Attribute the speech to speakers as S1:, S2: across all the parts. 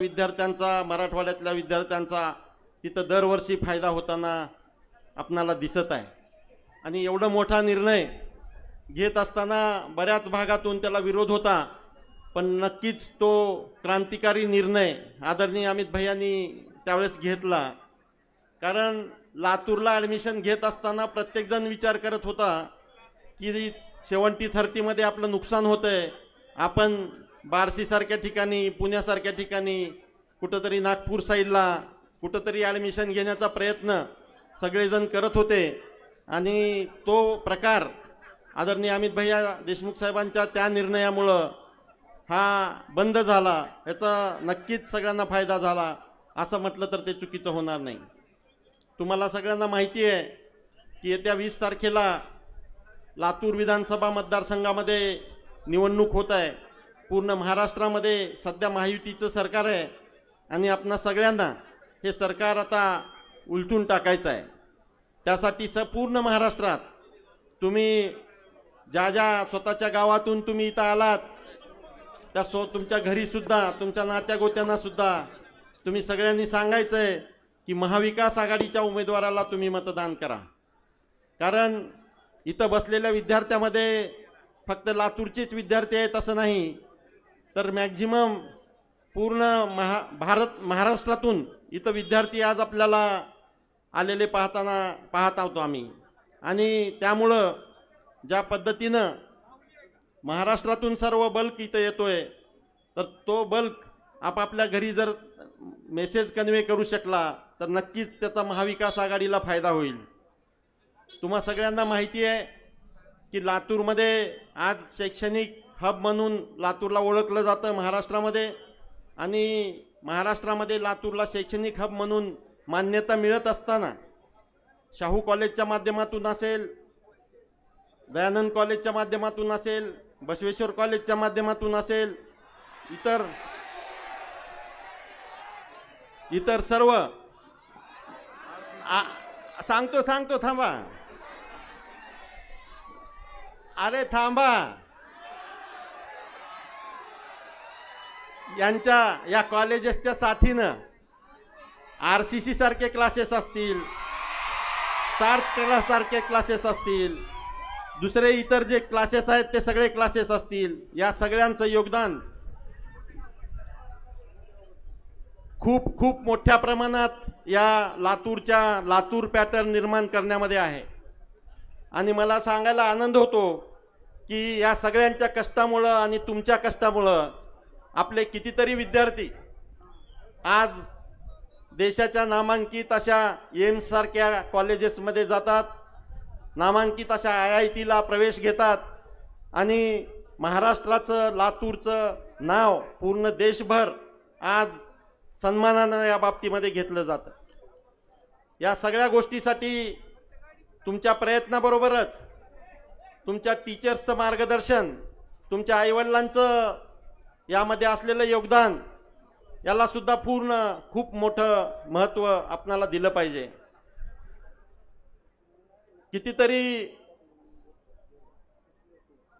S1: विद्यार्थ्यांचा, मराठवाड्यातल्या विद्यार्थ्यांचा तिथं दरवर्षी फायदा होताना आपणाला दिसत आहे। आणि एवढा मोठा निर्णय घेत असताना बऱ्याच भागातून त्याला विरोध होता, पण नक्कीच तो क्रांतिकारी निर्णय आदरणीय अमित भैयांनी त्यावेळेस घेतला। कारण लातूरला ॲडमिशन घेत असताना प्रत्येकजण विचार करत होता की 70-30 आपलं नुकसान होतंय, आपण बार्शीसारख्या ठिकाणी, पुण्यासारख्या ठिकाणी, कुठंतरी नागपूर साईडला कुठंतरी ॲडमिशन घेण्याचा प्रयत्न सगळेजण करत होते। आणि तो प्रकार आदरणीय अमित भैया देशमुख साहेबांच्या त्या निर्णयामुळं हा बंद झाला। याचा नक्कीच सगळ्यांना फायदा झाला असं म्हटलं तर ते चुकीचं होणार नाही। तुम्हाला सगळ्यांना माहिती आहे की येत्या 20 तारखेला लातूर विधानसभा मतदारसंघामध्ये निवडणूक होत आहे। पूर्ण महाराष्ट्रामध्ये सध्या महायुतीचं सरकार आहे आणि आपणा सगळ्यांना हे सरकार आता उलटून टाकायचं आहे। त्यासाठी पूर्ण महाराष्ट्रात तुम्ही ज्या ज्या स्वतःच्या गावातून तुम्ही इथं आलात त्या तुमच्या घरीसुद्धा, तुमच्या नात्यागोत्यांनासुद्धा तुम्ही सगळ्यांनी सांगायचं आहे की महाविकास आघाडीच्या उमेदवाराला तुम्ही मतदान करा। कारण इथं बसलेल्या विद्यार्थ्यामध्ये फक्त लातूरचेच विद्यार्थी आहेत असं नाही, तर मॅक्झिमम पूर्ण महाराष्ट्रातून इथं विद्यार्थी आज आपल्याला आलेले पाहत आहोत आम्ही। आणि त्यामुळं ज्या पद्धतीनं महाराष्ट्रातून सर्व बल्क इथं येतोय, तर तो बल्क आपापल्या घरी जर मेसेज कन्वे करू शकला तर नक्कीच त्याचा महाविकास आघाडीला फायदा होईल। तुम्हा सगळ्यांना माहिती आहे की लातूरमध्ये आज शैक्षणिक हब म्हणून लातूरला ओळखलं जातं महाराष्ट्रामध्ये। आणि महाराष्ट्रामध्ये लातूरला शैक्षणिक हब म्हणून मान्यता मिळत असताना शाहू कॉलेजच्या माध्यमातून असेल, दयानंद कॉलेजच्या माध्यमातून असेल, बसवेश्वर कॉलेजच्या माध्यमातून असेल, इतर सर्व सांगतो थांबा, अरे थांबा, यांच्या या कॉलेजेसच्या साथीनं RCC सारखे क्लासेस असतील, स्टार क्लास सारखे क्लासेस असतील, दुसरे इतर जे क्लासेस आहेत ते सगळे क्लासेस असतील, या सगळ्यांचं योगदान खूप खूप मोठ्या प्रमाणात या लातूर पॅटर्न निर्माण करण्यामध्ये आहे। आणि मला सांगायला आनंद होतो की या सगळ्यांच्या कष्टामुळं आणि तुमच्या कष्टामुळं आपले कितीतरी विद्यार्थी आज देशाच्या नामांकित अशा एम्स सारख्या कॉलेजेसमध्ये जातात, नामांकित अशा IITला प्रवेश घेतात आणि महाराष्ट्राचं, लातूरचं नाव पूर्ण देशभर आज सन्मानानं या बाबतीमध्ये घेतलं जातं। या सगळ्या गोष्टीसाठी तुमच्या प्रयत्नाबरोबरच तुमच्या टीचर्सचं मार्गदर्शन, तुमच्या आईवडिलांचं यामध्ये असलेलं योगदान, याला सुद्धा खूप मोठं महत्त्व आपणाला दिलं पाहिजे। कितीतरी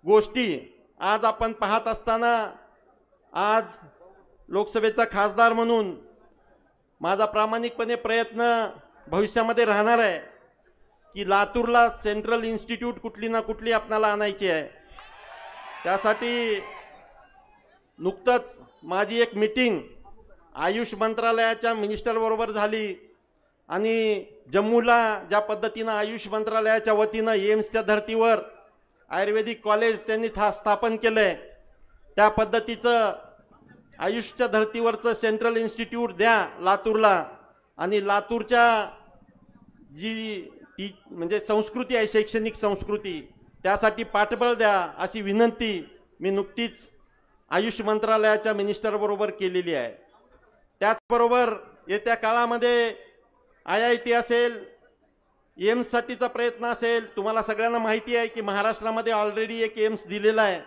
S1: गोष्टी आज आपण पाहत असताना आज लोकसभेचा खासदार म्हणून माझा प्रामाणिकपणे प्रयत्न भविष्यामध्ये राहणार आहे की लातूरला सेंट्रल इन्स्टिट्यूट कुठली ना कुठली आपणाला आणायची आहे। त्यासाठी नुकतंच माझी एक मीटिंग आयुष मंत्रालयाच्या मिनिस्टरबरोबर झाली आणि जम्मूला ज्या पद्धतीनं आयुष मंत्रालयाच्या वतीनं एम्सच्या धर्तीवर आयुर्वेदिक कॉलेज त्यांनी स्थापन केलं आहे, त्या पद्धतीचं आयुषच्या धर्तीवरचं सेंट्रल इन्स्टिट्यूट द्या लातूरला। आणि लातूरच्या जी म्हणजे संस्कृती आहे, शैक्षणिक संस्कृती, त्यासाठी पाठबळ द्या अशी विनंती मी नुकतीच आयुष मंत्रालयाच्या मिनिस्टरबरोबर केलेली आहे। त्याचबरोबर येत्या काळामध्ये IIT असेल, एम्ससाठीचा प्रयत्न असेल। तुम्हाला सगळ्यांना माहिती आहे की महाराष्ट्रामध्ये ऑलरेडी एक एम्स दिलेला आहे,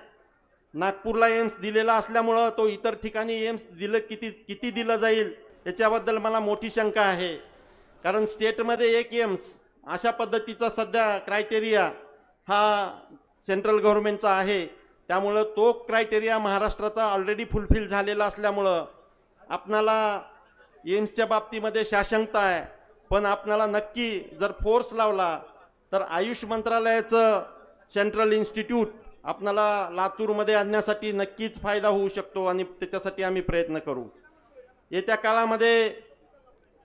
S1: नागपूरला एम्स दिलेला असल्यामुळं तो इतर ठिकाणी एम्स किती दिलं जाईल याच्याबद्दल मला मोठी शंका आहे। कारण स्टेटमध्ये एक एम्स अशा पद्धतीचा सध्या क्रायटेरिया हा सेंट्रल गव्हर्नमेंटचा आहे, त्यामुळं तो क्रायटेरिया महाराष्ट्राचा ऑलरेडी फुलफिल झालेला असल्यामुळं आपणाला एम्सच्या बाबतीमध्ये साशंकता आहे, पण आपणाला नक्की जर फोर्स लावला तर आयुष मंत्रालयाचं सेंट्रल इन्स्टिट्यूट आपणाला लातूरमध्ये आणण्यासाठी नक्कीच फायदा होऊ शकतो आणि त्याच्यासाठी आम्ही प्रयत्न करू. येत्या काळामध्ये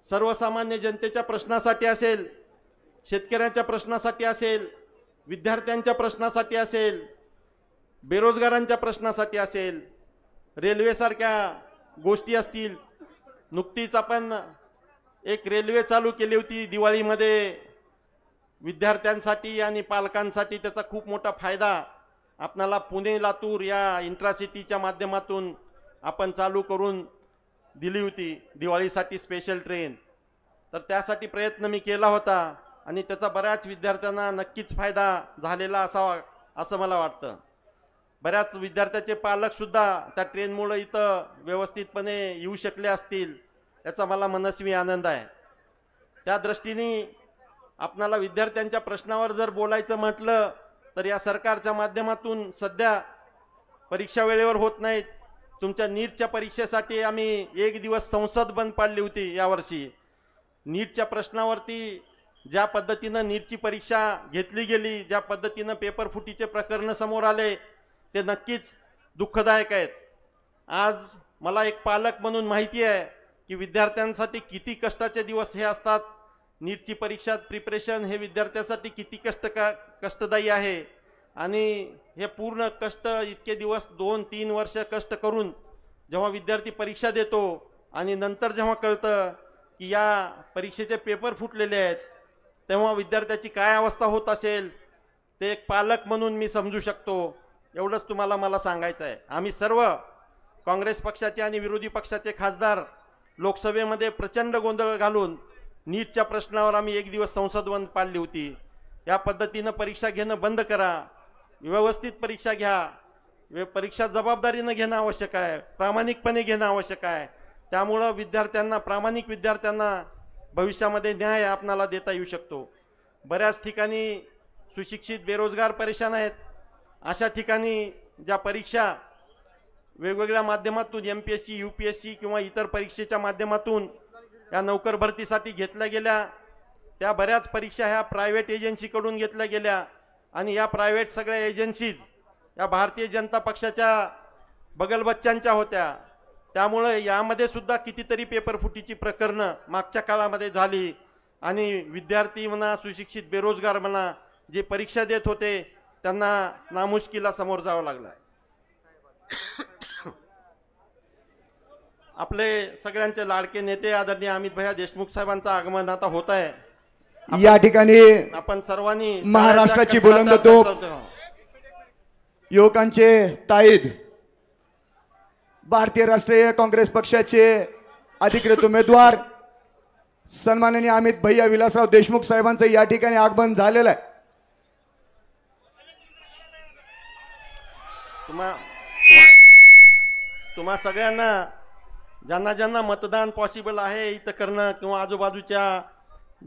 S1: सर्वसामान्य जनतेच्या प्रश्नासाठी असेल, शेतकऱ्यांच्या प्रश्नासाठी असेल, विद्यार्थ्यांच्या प्रश्नासाठी असेल, बेरोजगारांच्या प्रश्नासाठी असेल, रेल्वेसारख्या गोष्टी असतील. नुकतीच आपण एक रेल्वे चालू केली होती दिवाळीमध्ये, विद्यार्थ्यांसाठी आणि पालकांसाठी त्याचा खूप मोठा फायदा आपणाला पुणे लातूर या इंट्रासिटीच्या माध्यमातून आपण चालू करून दिली होती दिवाळीसाठी स्पेशल ट्रेन. तर त्यासाठी प्रयत्न मी केला होता आणि त्याचा बऱ्याच विद्यार्थ्यांना नक्कीच फायदा झालेला असावा असं मला वाटतं. बऱ्याच विद्यार्थ्याचे पालकसुद्धा त्या ट्रेनमुळे इथं व्यवस्थितपणे येऊ शकले असतील, याचा मला मनस्वी आनंद आहे. त्या दृष्टीने आपणाला विद्यार्थ्यांच्या प्रश्नावर जर बोलायचं म्हटलं तर या सरकारच्या माध्यमातून सध्या परीक्षा वेळेवर होत नाहीत. तुमच्या नीटच्या परीक्षेसाठी आम्ही एक दिवस संसद बंद पाडली होती यावर्षी. नीटच्या प्रश्नावरती ज्या पद्धतीनं नीटची परीक्षा घेतली गेली, ज्या पद्धतीनं पेपर फुटीचे प्रकरण समोर आले, ते नक्कीच दुःखदायक आहेत. आज मला एक पालक म्हणून माहिती आहे की विद्यार्थ्यांसाठी किती कष्टाचे दिवस हे असतात. नीटची परीक्षा प्रिपरेशन हे विद्यार्थ्यांसाठी किती कष्टदायी आहे आणि हे पूर्ण कष्ट इतके दिवस 2-3 वर्ष कष्ट करून जेव्हा विद्यार्थी परीक्षा देतो आणि नंतर जेव्हा कळतं की या परीक्षेचे पेपर फुटलेले आहेत, तेव्हा विद्यार्थ्याची काय अवस्था होत असेल ते एक पालक म्हणून मी समजू शकतो. एवढंच तुम्हाला मला सांगायचं आहे. आम्ही सर्व काँग्रेस पक्षाचे आणि विरोधी पक्षाचे खासदार लोकसभेमध्ये प्रचंड गोंधळ घालून नीटच्या प्रश्नावर आम्ही एक दिवस संसद बंद पाडली होती. या पद्धतीनं परीक्षा घेणं बंद करा, व्यवस्थित परीक्षा घ्या, परीक्षा जबाबदारीनं घेणं आवश्यक आहे, प्रामाणिकपणे घेणं आवश्यक आहे. त्यामुळं विद्यार्थ्यांना, प्रामाणिक विद्यार्थ्यांना भविष्यामध्ये न्याय आपणाला देता येऊ शकतो. बऱ्याच ठिकाणी सुशिक्षित बेरोजगार परेशान आहेत. अशा ठिकाणी ज्या परीक्षा वेगवेगळ्या माध्यमातून MPSC, UPSC किंवा इतर परीक्षेच्या माध्यमातून या नोकर भरतीसाठी घेतल्या गेल्या, त्या बऱ्याच परीक्षा ह्या प्रायव्हेट एजन्सीकडून घेतल्या गेल्या आणि या प्रायव्हेट सगळ्या एजन्सीज या भारतीय जनता पक्षाच्या बगलबच्च्यांच्या होत्या. त्यामुळे यामध्ये सुद्धा कितीतरी पेपर फुटीची प्रकरणं मागच्या काळामध्ये झाली आणि विद्यार्थी म्हणा, सुशिक्षित बेरोजगार म्हणा, जे परीक्षा देत होते त्यांना नामुष्कीला समोर जावं लागलं. आपले सगळ्यांचे लाडके नेते आदरणीय अमित भैया देशमुख साहेबांचं आगमन आता होत आहे.
S2: या ठिकाणी
S1: आपण सर्वांनी
S2: महाराष्ट्राची बुलंद तोफ, युवकांचे ताईद, भारतीय राष्ट्रीय काँग्रेस पक्षाचे अधिकृत उमेदवार सन्माननीय अमित भैया विलासराव देशमुख साहेबांचं या ठिकाणी आगमन झालेलं आहे.
S1: तुम्हा सगळ्यांना, ज्यांना ज्यांना मतदान पॉसिबल आहे इथं करणं किंवा आजूबाजूच्या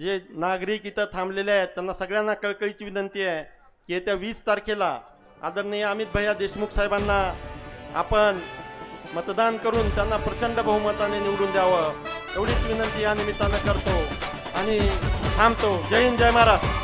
S1: जे नागरिक इथं थांबलेले आहेत त्यांना सगळ्यांना कळकळीची विनंती आहे की येत्या 20 तारखेला आदरणीय अमित भैया देशमुख साहेबांना आपण मतदान करून त्यांना प्रचंड बहुमताने निवडून द्यावं, एवढीच विनंती या निमित्तानं करतो आणि थांबतो. जय हिंद, जय महाराष्ट्र.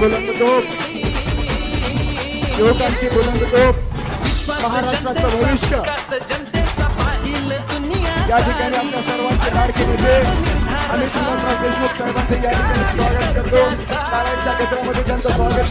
S2: बुलंद तोफ, युवकांची बुलंद तोफ, महाराष्ट्राचं भविष्य. या ठिकाणी आपल्या सर्वांचे लाडके नेते अमित विलासराव देशमुख साहेबांचे या ठिकाणी स्वागत करतो. टाळ्यांच्या गजरामध्ये त्यांचं स्वागत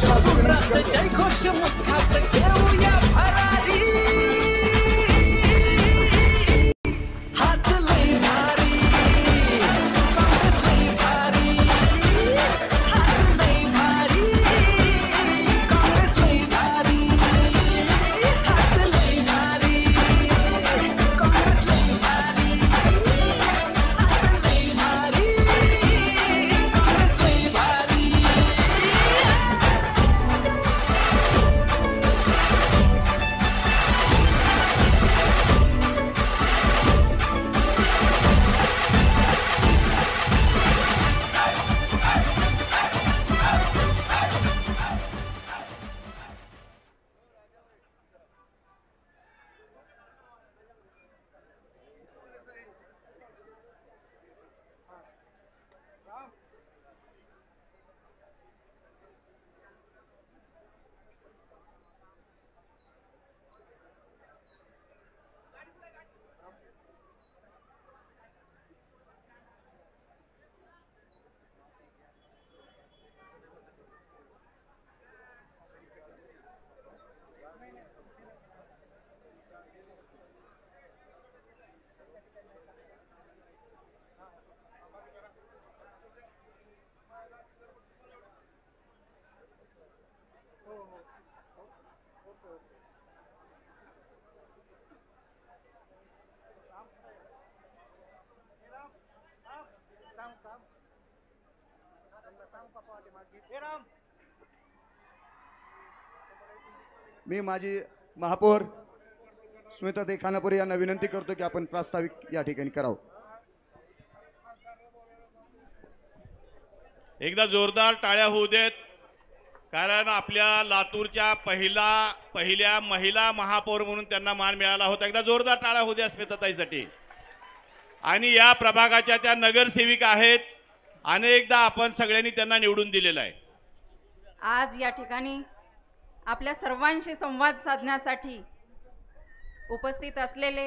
S2: मी माजी महापौर स्मिताताई खानापुरे यांना विनंती करतो की आपण प्रास्ताविक या ठिकाणी करावं.
S3: एकदा जोरदार टाळ्या होऊ देत, कारण आपल्या लातूरच्या पहिल्या महिला महापौर म्हणून त्यांना मान मिळाला होता. एकदा जोरदार टाळ्या होऊ द्या स्मिताताईसाठी. आणि या प्रभागाच्या त्या नगरसेविका आहेत, अनेकदा आपण सगळ्यांनी त्यांना निवडून दिलेलं आहे.
S4: आज या ठिकाणी आपल्या सर्वांशी संवाद साधण्यासाठी उपस्थित असलेले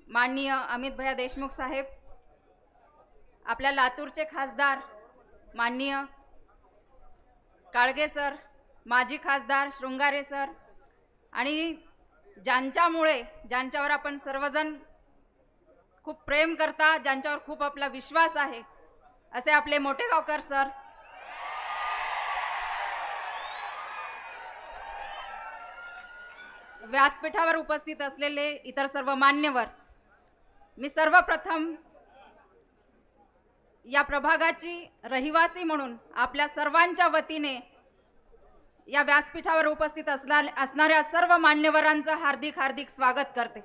S4: माननीय अमित भैया देशमुख साहेब, आपल्या लातूरचे खासदार माननीय काळगे सर, माजी खासदार शृंगारे सर, आणि ज्यांच्यावर आपण सर्वजण खूप प्रेम करता, ज्यांच्यावर खूप आपला विश्वास आहे, असे आपले मोठेगावकर सर, व्यासपीठावर उपस्थित असलेले इतर सर्व मान्यवर, मी सर्वप्रथम या प्रभागाची रहिवासी म्हणून आपल्या सर्वांच्या वतीने या व्यासपीठावर उपस्थित असणाऱ्या सर्व मान्यवरांचं हार्दिक हार्दिक स्वागत करते.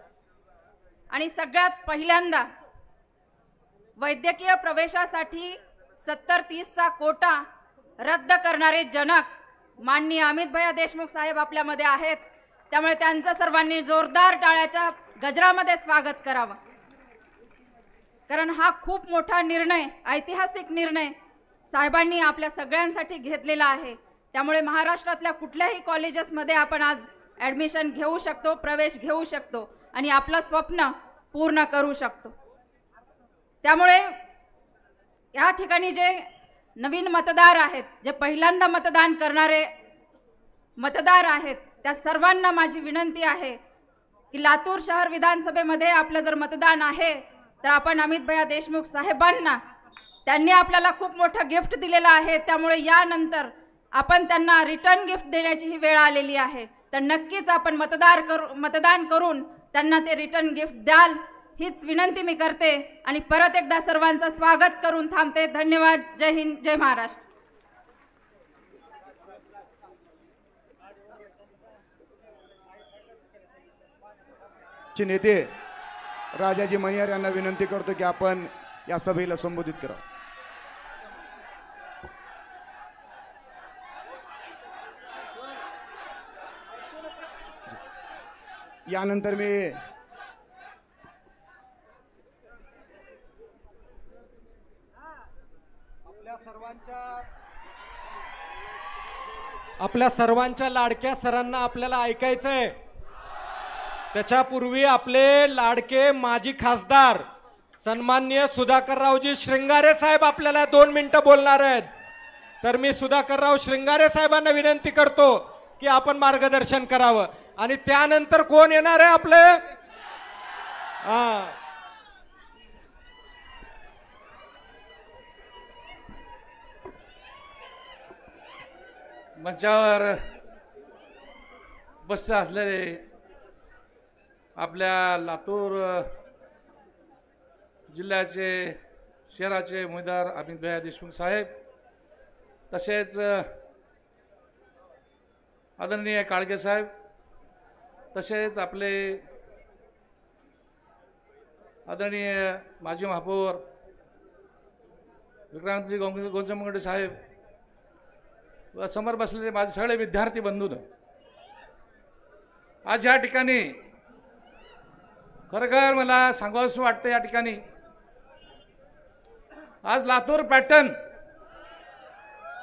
S4: आणि सगळ्यात पहिल्यांदा वैद्यकीय प्रवेशासाठी 70-30चा कोटा रद्द करणारे जनक माननीय अमित भैया देशमुख साहेब आपल्यामध्ये आहेत. त्यामुळे त्यांचं सर्वांनी जोरदार टाळ्याच्या गजरामध्ये स्वागत करावं. कारण हा खूप मोठा निर्णय, ऐतिहासिक निर्णय साहेबांनी आपल्या सगळ्यांसाठी घेतलेला आहे. त्यामुळे महाराष्ट्रातल्या कुठल्याही कॉलेजेसमध्ये आपण आज ॲडमिशन घेऊ शकतो, प्रवेश घेऊ शकतो आणि आपलं स्वप्न पूर्ण करू शकतो. त्यामुळे या ठिकाणी जे नवीन मतदार आहेत, जे पहिल्यांदा मतदान करणारे मतदार आहेत, त्या सर्वांना माझी विनंती आहे की लातूर शहर विधानसभेमध्ये आपलं जर मतदान आहे तर आपण अमित भैया देशमुख साहेबांना, त्यांनी आपल्याला खूप मोठं गिफ्ट दिलेलं आहे, त्यामुळे यानंतर आपण त्यांना रिटर्न गिफ्ट देण्याची ही वेळ आलेली आहे. तर नक्कीच आपण मतदान करून त्यांना ते रिटर्न गिफ्ट द्याल, हीच विनंती मी करते. आणि परत एकदा सर्वांचं स्वागत करून थांबते. धन्यवाद. जय हिंद, जय महाराष्ट्र.
S2: चे नेते राजाजी मणियार यांना विनंती करतो की आपण या सभेला संबोधित करा. यानंतर मी
S5: आपल्या सर्वांच्या लाडक्या सरांना आपल्याला ऐकायचंय. त्याच्यापूर्वी आपले लाडके माजी खासदार सन्माननीय सुधाकररावजी श्रृंगारे साहेब आपल्याला 2 मिनिटं बोलणार आहेत. तर मी सुधाकरराव श्रृंगारे साहेबांना विनंती करतो की आपण मार्गदर्शन करावं. आणि त्यानंतर कोण येणार आहे आपले?
S6: मंचावर उपस्थित असलेले आपल्या लातूर जिल्ह्याचे शहराचे उमेदवार अमित भैया देशमुख साहेब, तसेच आदरणीय काळगे साहेब, तसेच आपले आदरणीय माजी महापौर विक्रांतजी गोंचमगडे साहेब व समोर बसलेले माझे सगळे विद्यार्थी बंधून, आज या ठिकाणी खरंखर मला सांगावंसं वाटतं, या ठिकाणी आज लातूर पॅटर्न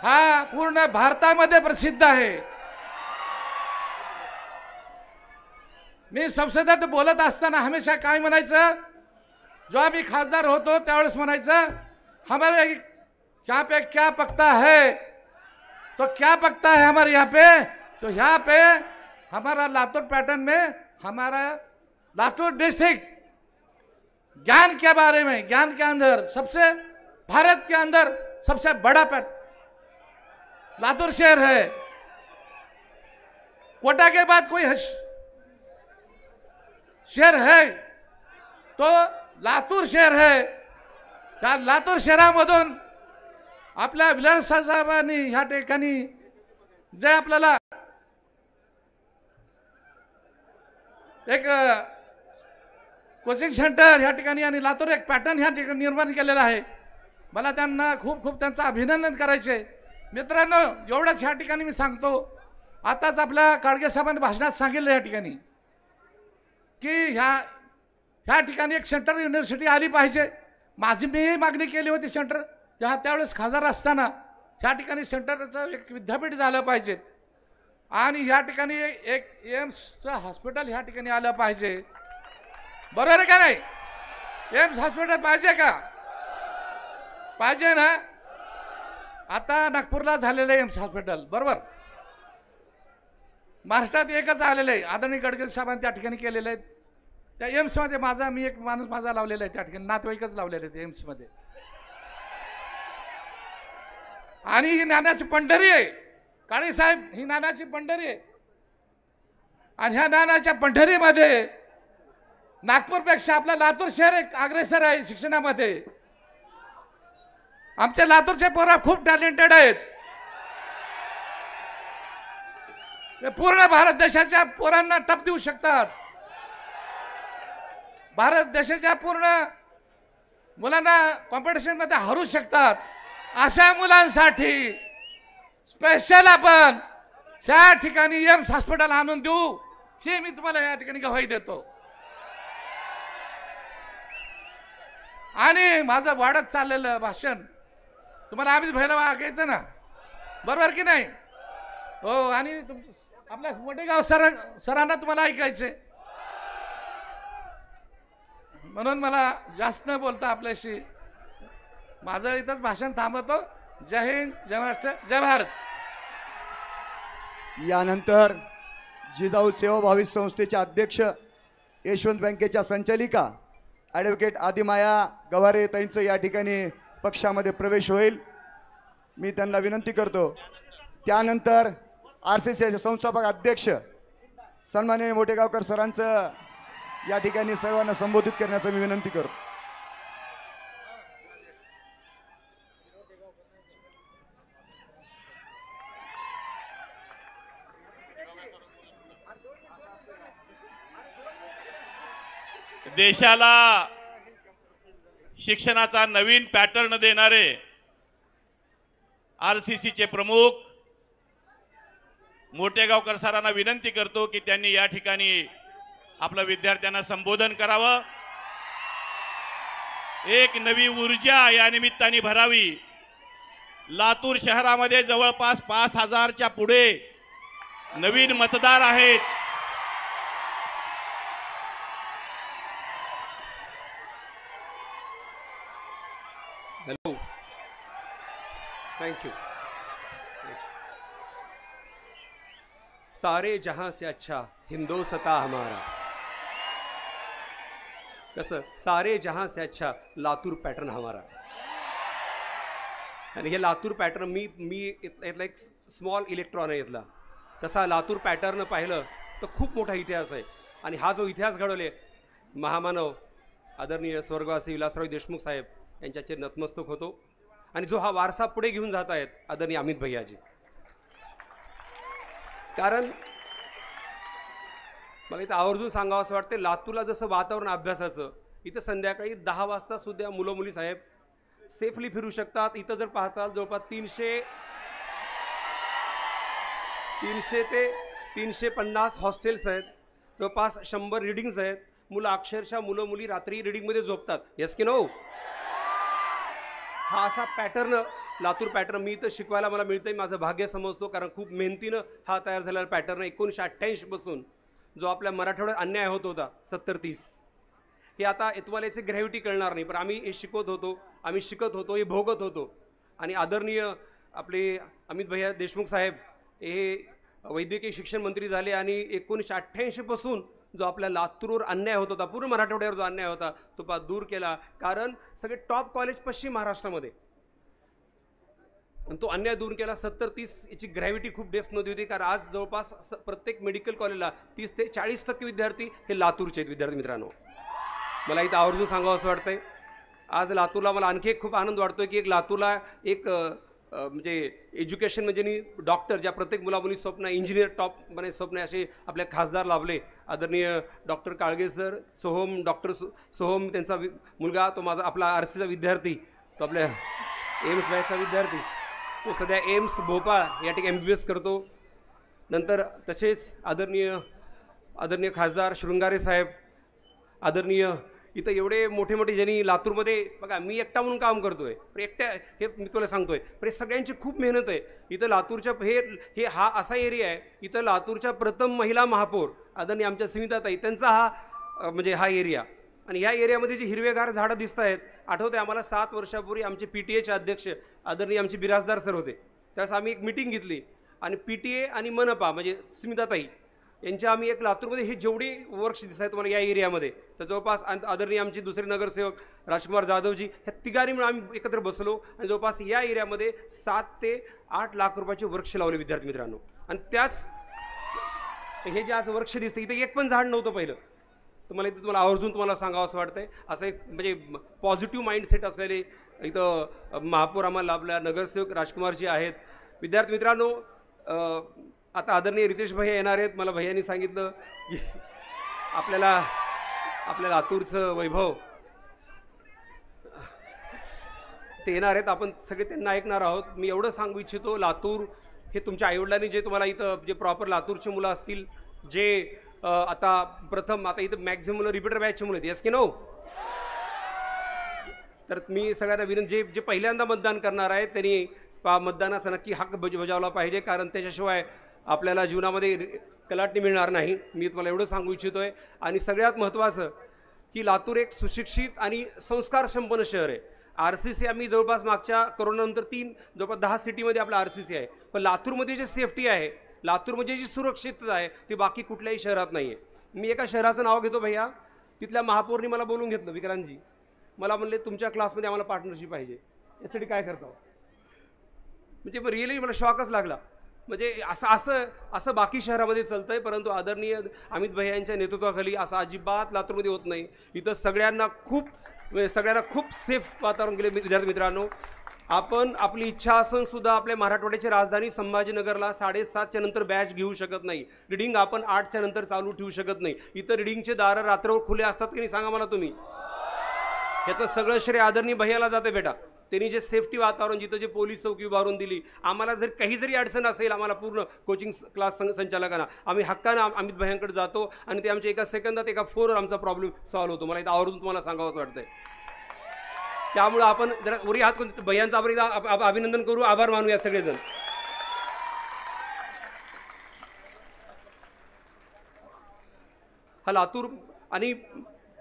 S6: हा पूर्ण भारतामध्ये प्रसिद्ध आहे. मी संसदेत बोलत असताना हमेशा काय म्हणायचं, जेव्हा मी खासदार होतो त्यावेळेस म्हणायचं, हमारे यहाँ पे क्या पकता है, तो क्या पकता है हमारे यहाँ पे, तो यहाँ पे हमारा लातूर पैटर्न में हमारा लातूर डिस्ट्रिक्ट ज्ञान के बारे में, ज्ञान के अंदर सबसे, भारत के अंदर सबसे बड़ा लातूर शहर है. कोटा के बाद कोई शहर है तो लातूर शहर है. त्या लातूर शहरामधून आपल्या विलासराव साहेबांनी ह्या ठिकाणी जे आपल्याला एक कोचिंग सेंटर ह्या ठिकाणी आणि लातूर एक पॅटर्न ह्या ठिकाणी निर्माण केलेला आहे. मला त्यांना खूप खूप त्यांचं अभिनंदन करायचे. मित्रांनो, एवढंच ह्या ठिकाणी मी सांगतो. आताच आपल्या काडगे साहेबांनी भाषणात सांगितलं या ठिकाणी की ह्या ठिकाणी एक सेंटर युनिव्हर्सिटी आली पाहिजे. मी मागणी केली होती सेंटर त्यावेळेस खासदार असताना ह्या ठिकाणी सेंटरचं एक विद्यापीठ झालं पाहिजे आणि ह्या ठिकाणी एक एम्सचं हॉस्पिटल ह्या ठिकाणी आलं पाहिजे. बरोबर आहे का नाही? एम्स हॉस्पिटल पाहिजे का? पाहिजे ना. आता नागपूरला झालेलं आहे एम्स हॉस्पिटल, बरोबर. महाराष्ट्रात एकच आलेलं आहे, आदरणीय गडकरी साहेबांनी त्या ठिकाणी केलेलं आहे. त्या एम्समध्ये मी एक माणूस माझा लावलेला आहे, त्या ठिकाणी नातेवाईकच लावलेले आहेत एम्समध्ये. आणि ही ज्ञानाची पंढरी आहे काळे साहेब, ही ज्ञानाची पंढरी आहे. आणि ह्या ज्ञानाच्या पंढरीमध्ये नागपूरपेक्षा आपला लातूर शहर एक अग्रेसर आहे शिक्षणामध्ये. आमच्या लातूरचे पोरं खूप टॅलेंटेड आहेत. पूर्ण भारत देशाच्या पोरांना टप देऊ शकतात. भारत देशाच्या पूर्ण मुलांना कॉम्पिटिशनमध्ये हरू शकतात. अशा मुलांसाठी स्पेशल आपण त्या ठिकाणी एम्स हॉस्पिटल आणून देऊ, हे मी तुम्हाला या ठिकाणी गवाही देतो. आणि माझं वाढत चाललेलं भाषण तुम्हाला अमित भाईला ऐकायचं ना, बरोबर की नाही? हो. आणि आपल्या मोठेगाव सरांना तुम्हाला ऐकायचे, म्हणून मला जास्त न बोलता आपल्याशी माझं इथंच भाषण थांबवतो. जय हिंद, जय महाराष्ट्र, जय भारत.
S2: यानंतर जिजाऊ सेवाभावी संस्थेचे अध्यक्ष, यशवंत बँकेच्या संचालिका ॲडव्होकेट आदिमाया गवारे ताईंचं या ठिकाणी पक्षामध्ये प्रवेश होईल. मी त्यांना विनंती करतो. त्यानंतर RCCचे संस्थापक अध्यक्ष सन्माननीय मोठेगावकर सरांचं या ठिकाणी सर्वांना संबोधित करण्याचं मी विनंती करतो.
S3: देशाला शिक्षणाचा नवीन पॅटर्न देणारे RCCचे प्रमुख मोठेगावकर सरांना विनंती करतो की त्यांनी या ठिकाणी आपल्या विद्यार्थ्यांना संबोधन करावं. एक नवी ऊर्जा या निमित्ताने भरावी. लातूर शहरामध्ये जवळपास 5000च्या पुढे नवीन मतदार आहेत.
S7: Hello, thank you. सारे जहां से अच्छा हिंदोसता हमारा. कसं सारे जहां से अच्छा लातूर पॅटर्न हमारा. आणि हे लातूर पॅटर्न मी इथला एक स्मॉल इलेक्ट्रॉन आहे इथला. तसा लातूर पॅटर्न पाहिलं तर खूप मोठा इतिहास आहे. आणि हा जो इतिहास घडवले महामानव आदरणीय स्वर्गवासी विलासराव देशमुख साहेब यांच्याचे नतमस्तक होतो. आणि जो हा वारसा पुढे घेऊन जात आहेत आदरणीय अमित भैयाजी. कारण मला इथं आवर्जून सांगावं असं वाटतं, लातूरला जसं वातावरण अभ्यासाचं, इथं संध्याकाळी 10 वाजता सुद्धा मुलं मुली साहेब सेफली फिरू शकतात. इथं जर पाहताल जवळपास 300 ते 350 हॉस्टेल्स आहेत, जवळपास 100 रिडिंग्स आहेत. मुलं अक्षरशः मुलं मुली रात्री रिडिंगमध्ये झोपतात. येस की नो? हा असा पॅटर्न लातूर पॅटर्न मी इथं शिकवायला मला मिळतंय, माझं भाग्य समजतो. कारण खूप मेहनतीनं हा तयार झालेला पॅटर्न 1988 पासून जो आपल्या मराठवाड्यात अन्याय होत होता 70-30, हे आता तुम्हाला याची ग्रॅव्हिटी कळणार नाही, पण आम्ही हे शिकत होतो, हे भोगत होतो. आणि आदरणीय आपले अमित भैया देशमुख साहेब हे वैद्यकीय शिक्षण मंत्री झाले आणि 1988 पासून जो आपल्या लातूरवर अन्याय होत होता, पूर्ण मराठवाड्यावर जो अन्याय होता तो दूर केला. कारण सगळे टॉप कॉलेज पश्चिम महाराष्ट्रामध्ये आणि तो अन्याय दूर केला. 70-30 याची ग्रॅव्हिटी खूप डेप्थमध्ये होती, कारण आज जवळपास प्रत्येक मेडिकल कॉलेजला 30 ते 40% विद्यार्थी हे लातूरचे आहेत. विद्यार्थी मित्रांनो, मला इथं आवर्जून सांगावं असं वाटतंय, आज लातूरला मला आणखी एक खूप आनंद वाटतोय की एक लातूरला एक म्हणजे एज्युकेशन म्हणजे डॉक्टर, ज्या प्रत्येक मुलामुली स्वप्न आहे, इंजिनियर टॉप म्हणजे स्वप्न आहे, असे आपले खासदार लाभले. आदरणीय doctor Kalge sir, Soham, doctor Soham त्यांचा मुलगा, तो माझा आपला RCचा विद्यार्थी, तो आपल्या एम्स बॅचचा विद्यार्थी, तो सध्या एम्स भोपाळ या ठिकाणी MBBS करतो. नंतर तसेच आदरणीय खासदार शृंगारे साहेब, आदरणीय इथं एवढे मोठे मोठे ज्यांनी लातूरमध्ये बघा, मी एकटा म्हणून काम करतोय, पण एकट्या हे मी तुला सांगतोय, पण हे सगळ्यांची खूप मेहनत आहे. इथं लातूरच्या हे हा असा एरिया आहे, इथं लातूरच्या प्रथम महिला महापौर आदरणीय आमच्या स्मिताताई, त्यांचा हा म्हणजे हा एरिया, आणि या एरियामध्ये जी हिरवेगार झाडं दिसत आहेत. आठवते आम्हाला 7 वर्षापूर्वी आमचे PTA अध्यक्ष आदरणीय आमचे बिराजदार सर होते, त्यावेळेस आम्ही एक मिटिंग घेतली आणि PTA आणि मनपा म्हणजे स्मिताताई यांच्या आम्ही एक लातूरमध्ये हे जेवढे वर्क्स दिसत आहेत तुम्हाला या एरियामध्ये, तर जवळपास आदरणीय आमचे दुसरे नगरसेवक राजकुमार जाधवजी, ह्या तिघांनी मिळून आम्ही एकत्र बसलो आणि जवळपास या एरियामध्ये 7 ते 8 लाख रुपयाचे वृक्ष लावले विद्यार्थी मित्रांनो. आणि त्याच हे जे आज वृक्ष दिसते, इथे एक पण झाड नव्हतं पहिलं. तुम्हाला आवर्जून तुम्हाला सांगावं असं वाटतंय, असं एक म्हणजे पॉझिटिव्ह माइंडसेट असलेले इथं महापौर आम्हाला लाभल्या, नगरसेवक राजकुमारजी आहेत. विद्यार्थी मित्रांनो, आता आदरणीय रितेश भैया येणार आहेत. मला भैयांनी सांगितलं की आपल्या लातूरचं वैभव ते येणार आहेत, आपण सगळे त्यांना ऐकणार आहोत. मी एवढं सांगू इच्छितो, लातूर हे तुमच्या आईवडिलांनी जे तुम्हाला इथं जे प्रॉपर लातूरची मुलं असतील, जे आता इथं मॅक्झिमम मुलं रिपीटर बॅचची मुलं आहेत, यस की नो? तर मी सगळ्यांना विनंती, जे पहिल्यांदा मतदान करणार आहेत त्यांनी मतदानाचा नक्की हक्क बजावला पाहिजे, कारण त्याच्याशिवाय आपल्याला जीवनामध्ये कलाटणी मिळणार नाही. मी तुम्हाला एवढं सांगू इच्छितोय. आणि सगळ्यात महत्त्वाचं की लातूर एक सुशिक्षित आणि संस्कार संपन्न शहर आहे. RCC आम्ही जवळपास मागच्या कोरोनानंतर जवळपास 10 सिटीमध्ये आपला RCC आहे, पण लातूरमध्ये जे सेफ्टी आहे, लातूरमध्ये जी सुरक्षितता आहे, ती बाकी कुठल्याही शहरात नाही आहे. मी एका शहराचं नाव घेतो भैया, तिथल्या महापौरनी मला बोलून घेतलं, विक्रांतजी, मला म्हणले तुमच्या क्लासमध्ये आम्हाला पार्टनरशिप पाहिजे, यासाठी काय करतो. म्हणजे रिअली मला शॉकच लागला. म्हणजे असं बाकी शहरामध्ये चालतंय, परंतु आदरणीय अमित भैया यांच्या नेतृत्वाखाली असं अजिबात लातूरमध्ये होत नाही. इथं सगळ्यांना खूप सेफ वातावरण केले. विद्यार्थी मित्रांनो, आपण आपली इच्छा असून सुद्धा आपल्या मराठवाड्याची राजधानी संभाजीनगरला 7:30च्या नंतर बॅच घेऊ शकत नाही. रिडिंग आपण 8च्या नंतर चालू ठेवू शकत नाही. इथं रिडिंगचे दारं रात्रभर खुले असतात की नाही, सांगा मला तुम्ही. ह्याचं सगळं श्रेय आदरणीय भैयाला जाते बेटा. त्यांनी जे सेफ्टी वातावरण, जिथं जे पोलीस चौकी उभारून दिली, आम्हाला जर काही जरी अडचण असेल, आम्हाला पूर्ण कोचिंग क्लास संचालकांना आम्ही हक्कानं अमित भैयांकडे जातो आणि ते आमच्या एका सेकंदात एका फोनवर आमचा प्रॉब्लेम सॉल्व्ह होतो. मला इथं आवर्जून तुम्हाला सांगावं असं वाटतंय. त्यामुळं आपण जरा वरी हात करून भैयांचं आपण अभिनंदन करू, आभार मानूया सगळेजण. हा लातूर. आणि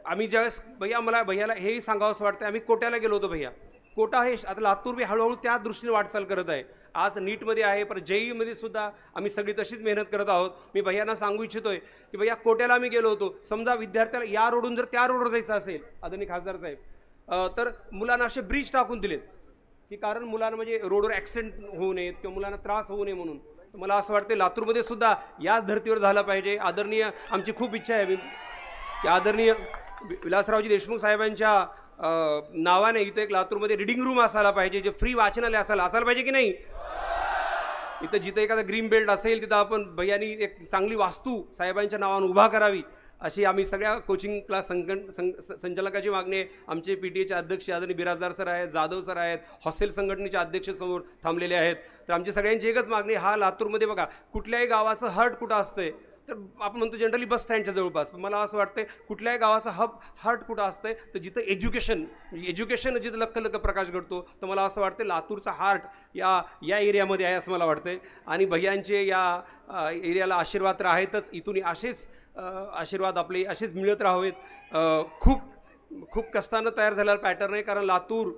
S7: आम्ही ज्यावेळेस भैयाला हेही सांगावं असं वाटतं, आम्ही कोट्याला गेलो होतो भैया. कोटा हे आता लातूर बी हळूहळू त्या दृष्टीने वाटचाल करत आहे. आज नीटमध्ये आहे, पण JEEमध्ये सुद्धा आम्ही सगळी तशीच मेहनत करत आहोत. मी भैयांना सांगू इच्छितोय की भैया, कोट्याला आम्ही गेलो होतो, समजा विद्यार्थ्याला या रोडून जर त्या रोडवर जायचं असेल, आदरणीय खासदार साहेब, तर मुलांना असे ब्रिज टाकून दिलेत की कारण मुलांना म्हणजे रोडवर ॲक्सिडेंट होऊ नयेत किंवा मुलांना त्रास होऊ नये म्हणून. तर मला असं वाटतं लातूरमध्ये सुद्धा याच धर्तीवर झालं पाहिजे. आदरणीय आमची खूप इच्छा आहे की आदरणीय विलासरावजी देशमुख साहेबांच्या नावाने इथं एक लातूरमध्ये रिडिंग रूम असायला पाहिजे, जे फ्री वाचनालय असायला पाहिजे की नाही. इथं जिथं एखादा ग्रीन बेल्ट असेल तिथं आपण भैयांनी एक चांगली वास्तू साहेबांच्या नावाने उभा करावी, अशी आम्ही सगळ्या कोचिंग क्लास संचालकाची मागणी आहे. आमचे PTA अध्यक्ष आदरणीय बिराजदार सर आहेत, जाधव सर आहेत, हॉस्टेल संघटनेचे अध्यक्ष समोर थांबलेले आहेत. तर आमची सगळ्यांची एकच मागणी, हा लातूरमध्ये बघा कुठल्याही गावाचं हर्ट कुठं असतंय, तर आपण म्हणतो जनरली बस स्टँडच्या जवळपास, पण मला असं वाटतंय कुठल्याही गावाचा हर्ट कुठं असतंय, तर जिथं एज्युकेशन जिथं लख प्रकाश घडतो, तर मला असं वाटतं लातूरचा हार्ट या एरियामध्ये आहे असं मला वाटतंय. आणि भैयांचे या एरियाला आशीर्वाद तर आहेतच, इथून असेच आशीर्वाद आपले असेच मिळत राहावेत. खूप कष्टानं तयार झालेला पॅटर्न आहे, कारण लातूर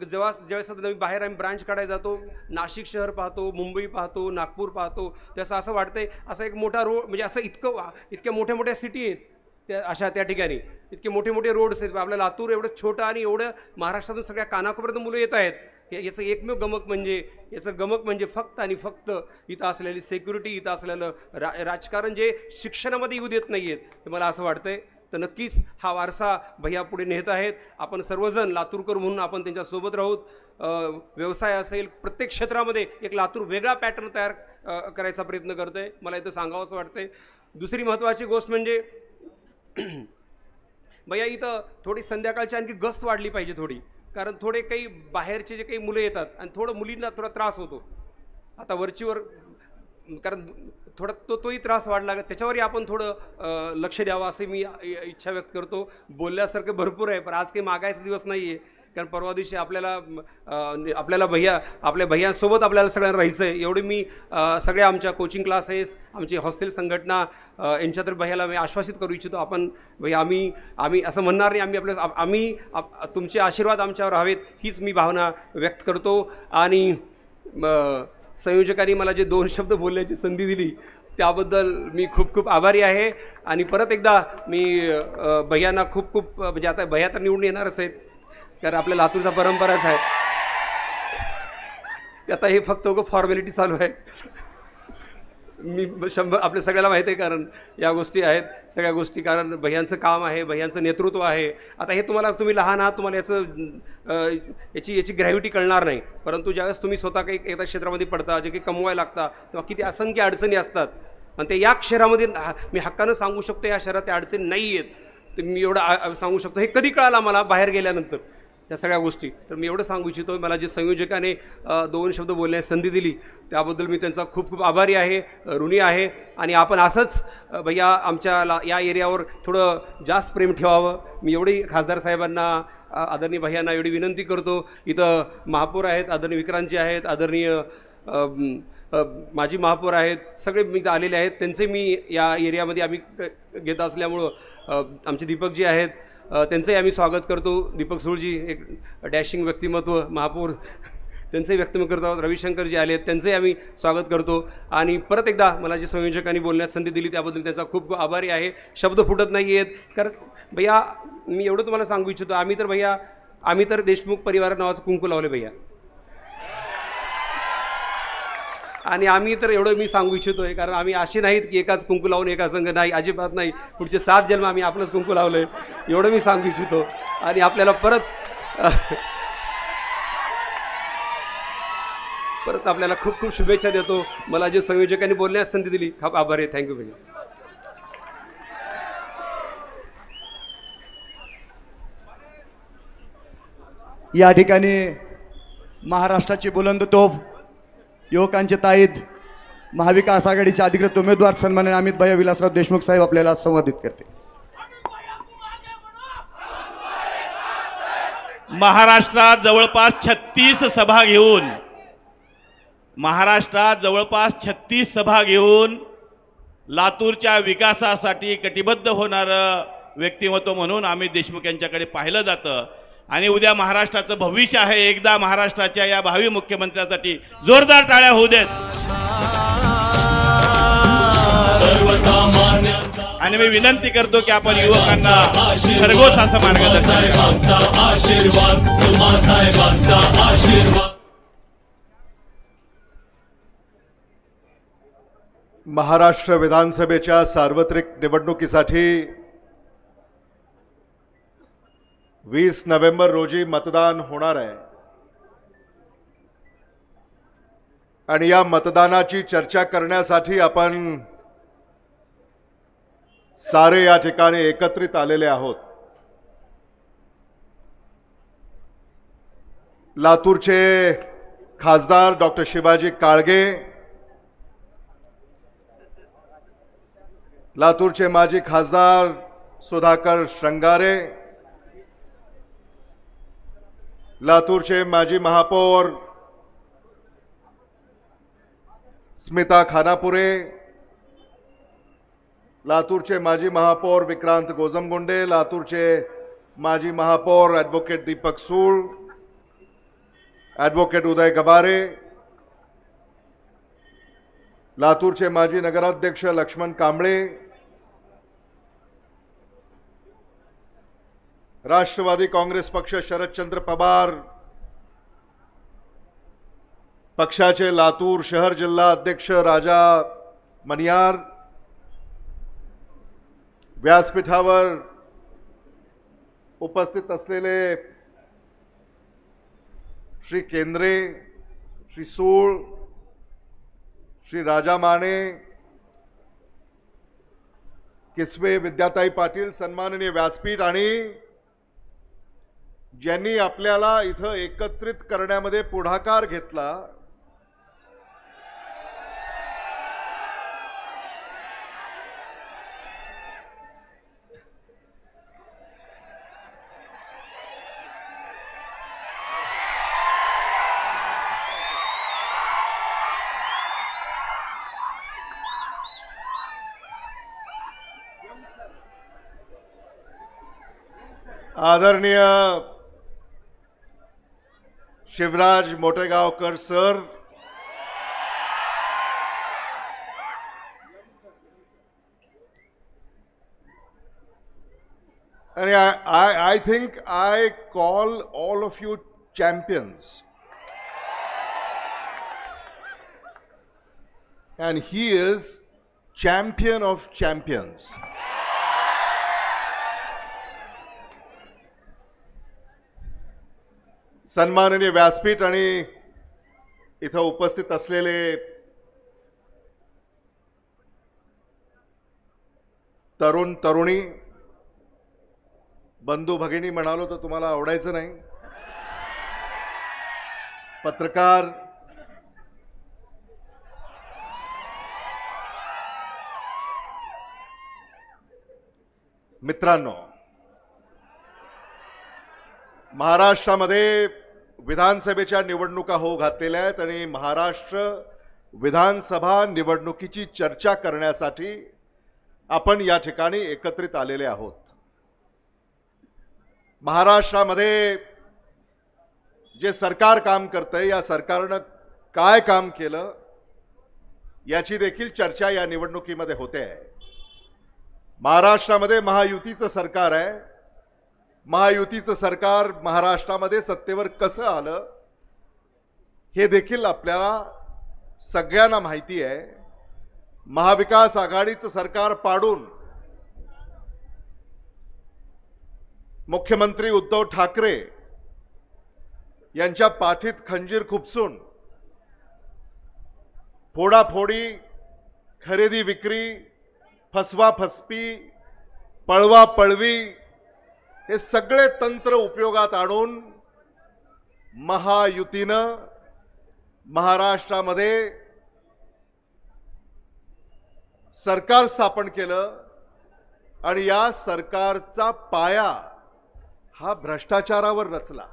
S7: ज्यावेळेस नवीन बाहेर आम्ही ब्रांच काढायला जातो, नाशिक शहर पाहतो, मुंबई पाहतो, नागपूर पाहतो, त्याचं असं वाटतंय असं एक मोठा रोड, म्हणजे असं इतक्या मोठ्या सिटी आहेत त्या ठिकाणी, इतके मोठे रोड्स आहेत. आपलं लातूर एवढं छोटं आणि एवढं महाराष्ट्रातून सगळ्या कानाकोपऱ्यातून मुलं येत आहेत. याचं एकमेव गमक म्हणजे फक्त आणि फक्त इथं असलेली सिक्युरिटी, इथं असलेलं राजकारण जे शिक्षणामध्ये येऊ देत नाही आहेत, ते मला असं वाटतंय. तर नक्कीच हा वारसा भैया पुढे नेत आहेत. आपण सर्वजण लातूरकर म्हणून आपण त्यांच्यासोबत राहूत. व्यवसाय असेल, प्रत्येक क्षेत्रामध्ये एक लातूर वेगळा पॅटर्न तयार करायचा प्रयत्न करतोय. मला इथं सांगावं असं वाटतंय. दुसरी महत्त्वाची गोष्ट म्हणजे भैया इथं थोडी संध्याकाळची आणखी गस्त वाढली पाहिजे थोडी, कारण थोडे काही बाहेरचे जे काही मुलं येतात आणि थोडं मुलींना थोडा त्रास होतो आता वरचीवर, कारण थोडा तोही त्रास वाढला, त्याच्यावरही आपण थोडं लक्ष द्यावं असे मी इच्छा व्यक्त करतो. बोलल्यासारखं भरपूर आहे, पण आज काही मागायचा दिवस नाही आहे, कारण परवा दिवशी आपल्या भैयांसोबत आपल्याला सगळ्यांना राहायचं आहे. एवढे मी सगळ्या आमच्या कोचिंग क्लासेस, आमची हॉस्टेल संघटना यांच्यातर्फे भैयाला मी आश्वासित करू इच्छितो. आपण भैया आम्ही असं म्हणणार नाही, आम्ही तुमचे आशीर्वाद आमच्यावर हवेत हीच मी भावना व्यक्त करतो. आणि संयोजकांनी मला जे 2 शब्द बोलण्याची संधी दिली त्याबद्दल मी खूप खूप आभारी आहे. आणि परत एकदा मी भैयांना खूप म्हणजे आता भैया तर निवडून येणारच आहेत, कारण आपल्या लातूरचा परंपराच आहे. आता हे फक्त फॉर्मॅलिटी चालू आहे. मी आपल्या सगळ्याला माहिती आहे, कारण या गोष्टी आहेत सगळ्या गोष्टी, कारण भैयांचं काम आहे, भैयांचं नेतृत्व आहे. आता हे तुम्ही लहान आहात, तुम्हाला याची ग्रॅव्हिटी कळणार नाही, परंतु ज्यावेळेस तुम्ही स्वतः काही एका क्षेत्रामध्ये पडता, जे काही कमवायला लागता, तेव्हा किती असंख्य अडचणी असतात. आणि ते या शहरामध्ये मी हक्कानं सांगू शकतो, या शहरात त्या अडचणी नाही आहेत. तर मी एवढं सांगू शकतो. हे कधी कळालं मला बाहेर गेल्यानंतर त्या सगळ्या गोष्टी. तर मी एवढं सांगू इच्छितो, मला जे संयोजकाने 2 शब्द बोलण्याची संधी दिली त्याबद्दल मी त्यांचा खूप आभारी आहे, ऋणी आहे. आणि आपण असंच भैया आमच्या या एरियावर थोडं जास्त प्रेम ठेवावं. मी एवढी खासदार साहेबांना, आदरणीय भैयांना एवढी विनंती करतो. इथं महापौर आहेत, आदरणीय विक्रांतजी आहेत, आदरणीय माजी महापौर आहेत, सगळे मी आलेले आहेत. त्यांचे मी या एरियामध्ये आम्ही घेत असल्यामुळं आमचे दीपकजी आहेत, त्यांचंही आम्ही स्वागत करतो. दीपक सुळजी एक डॅशिंग व्यक्तिमत्व महापौर, त्यांचंही व्यक्तिमत्व करतो आहोत. रविशंकरजी आले आहेत, त्यांचंही आम्ही स्वागत करतो. आणि परत एकदा मला जे संयोजकांनी बोलण्यास संधी दिली त्याबद्दल त्यांचा खूप आभारी आहे. शब्द फुटत नाही आहेत, कारण भैया मी एवढं तुम्हाला सांगू इच्छितो, आम्ही तर देशमुख परिवार नावाचं कुंकू लावले भैया. आणि आम्ही तर एवढं मी सांगू इच्छितोय, कारण आम्ही असे नाहीत की एकाच कुंकू लावून एका संघ, नाही, अजिबात नाही. पुढचे 7 जन्म आम्ही आपलंच कुंकू लावलंय, एवढं मी सांगू इच्छितो. आणि आपल्याला परत आपल्याला खूप शुभेच्छा देतो. मला जे संयोजकांनी बोलण्यास संधी दिली, खूप आभारी आहे. थँक्यू भैया.
S2: या ठिकाणी महाराष्ट्राची बुलंद तोफ, युवकांचे ताईद, महाविकास आघाडीचे अधिकृत उमेदवार सन्माननीय अमित भैया विलासराव देशमुख साहेब आपल्याला संवादित करते.
S3: महाराष्ट्रात जवळपास 36 सभा घेऊन लातूरच्या विकासासाठी कटिबद्ध होणारं व्यक्तिमत्व म्हणून अमित देशमुख यांच्याकडे पाहिलं जातं. आणि उद्या महाराष्ट्राचं भविष्य आहे. एकदा महाराष्ट्राच्या या भावी मुख्यमंत्र्यासाठी जोरदार टाळ्या होऊ देत. आणि मी विनंती करतो की आपण युवकांना खरगोश असं मार्गदर्शन.
S8: महाराष्ट्र विधानसभेच्या सार्वत्रिक निवडणुकीसाठी 20 नोव्हेंबर रोजी मतदान होणार आहे. आणि या मतदानाची चर्चा करण्यासाठी आपण सारे या ठिकाणी एकत्रित आलेले आहोत. लातूरचे खासदार डॉक्टर शिवाजी काळगे, लातूरचे माजी खासदार सुधाकर श्रंगारे, लातूरचे माजी महापौर स्मिता खानापुरे, लातूरचे माजी महापौर विक्रांत गोजमगुंडे, लातूरचे माजी महापौर ॲडव्होकेट दीपक सूळ, ॲडव्होकेट उदय गबारे, लातूरचे माजी नगराध्यक्ष लक्ष्मण कांबळे, राष्ट्रवादी काँग्रेस पक्ष शरदचंद्र पवार, पक्षाचे लातूर शहर जिल्हा अध्यक्ष राजा मनियार, व्यासपीठावर उपस्थित असलेले श्री केंद्रे, श्री सूळ, श्री राजा माने, किसवे, विद्याताई पाटील, सन्माननीय व्यासपीठ आणि ज्यांनी आपल्याला इथं एकत्रित करण्यामध्ये पुढाकार घेतला, आदरणीय Shivraj Motegaonkar sir, and I think I call all of you champions, and he is champion of champions. सन्माननीय व्यासपीठ आणि इथं उपस्थित असलेले तरुण तरुणी, बंधू भगिनी म्हणालो तर तुम्हाला आवडायचं नाही, पत्रकार, मित्रांनो, महाराष्ट्रामध्ये विधानसभेच्या निवडणुका होऊ घातलेल्या आहेत आणि महाराष्ट्र विधानसभा निवडणुकीची चर्चा करण्यासाठी आपण या ठिकाणी एकत्रित आलेले आहोत. महाराष्ट्रामध्ये जे सरकार काम करतंय, या सरकारनं काय काम केलं याची देखील चर्चा या निवडणुकीमध्ये होते आहे. महाराष्ट्रामध्ये महायुतीचं सरकार आहे. महायुतीचं सरकार महाराष्ट्रामध्ये सत्तेवर कसं आलं हे देखील आपल्याला सगळ्यांना माहिती आहे. महाविकास आघाडीचं सरकार पाडून मुख्यमंत्री उद्धव ठाकरे यांच्या पाठीत खंजीर खुपसून फोडाफोडी, खरेदी विक्री, फसवा फसवी, पळवा पळवी हे सगळे तंत्र उपयोगात आणून महायुतीनं महाराष्ट्रामध्ये सरकार स्थापन केलं आणि या सरकारचा पाया हा भ्रष्टाचारावर रचला.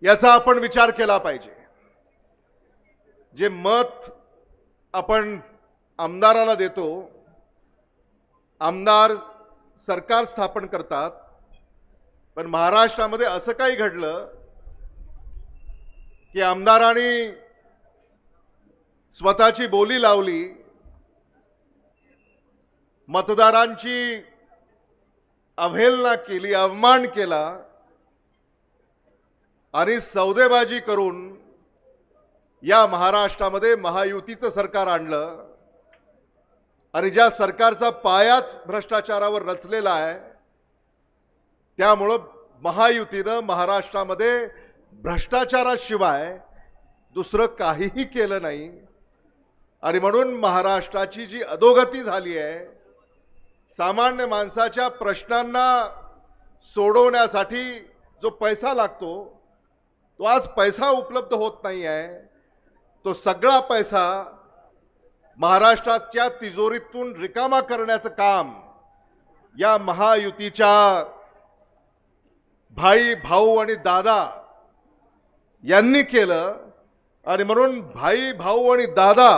S8: याचा आपण विचार केला पाहिजे. जे मत आपण आमदाराला देतो, आमदार सरकार स्थापन करतात, पण महाराष्ट्रामध्ये असं काही घडलं की आमदारांनी स्वतःची बोली लावली, मतदारांची अवहेलना केली, अवमान केला आणि सौदेबाजी करून या महाराष्ट्रामध्ये महायुतीचं सरकार आणलं आणि ज्या सरकारचा पायाच भ्रष्टाचारावर रचलेला आहे, त्यामुळं महायुतीनं महाराष्ट्रामध्ये भ्रष्टाचाराशिवाय दुसरं काहीही केलं नाही. आणि म्हणून महाराष्ट्राची जी अधोगती झाली आहे, सामान्य माणसाच्या प्रश्नांना सोडवण्यासाठी जो पैसा लागतो तो आज पैसा उपलब्ध होत नाही आहे. तो सगळा पैसा महाराष्ट्राच्या तिजोरीतून रिकामा करण्याचं काम या महायुतीच्या भाई, भाऊ आणि दादा यांनी केलं. आणि म्हणून भाई, भाऊ आणि दादा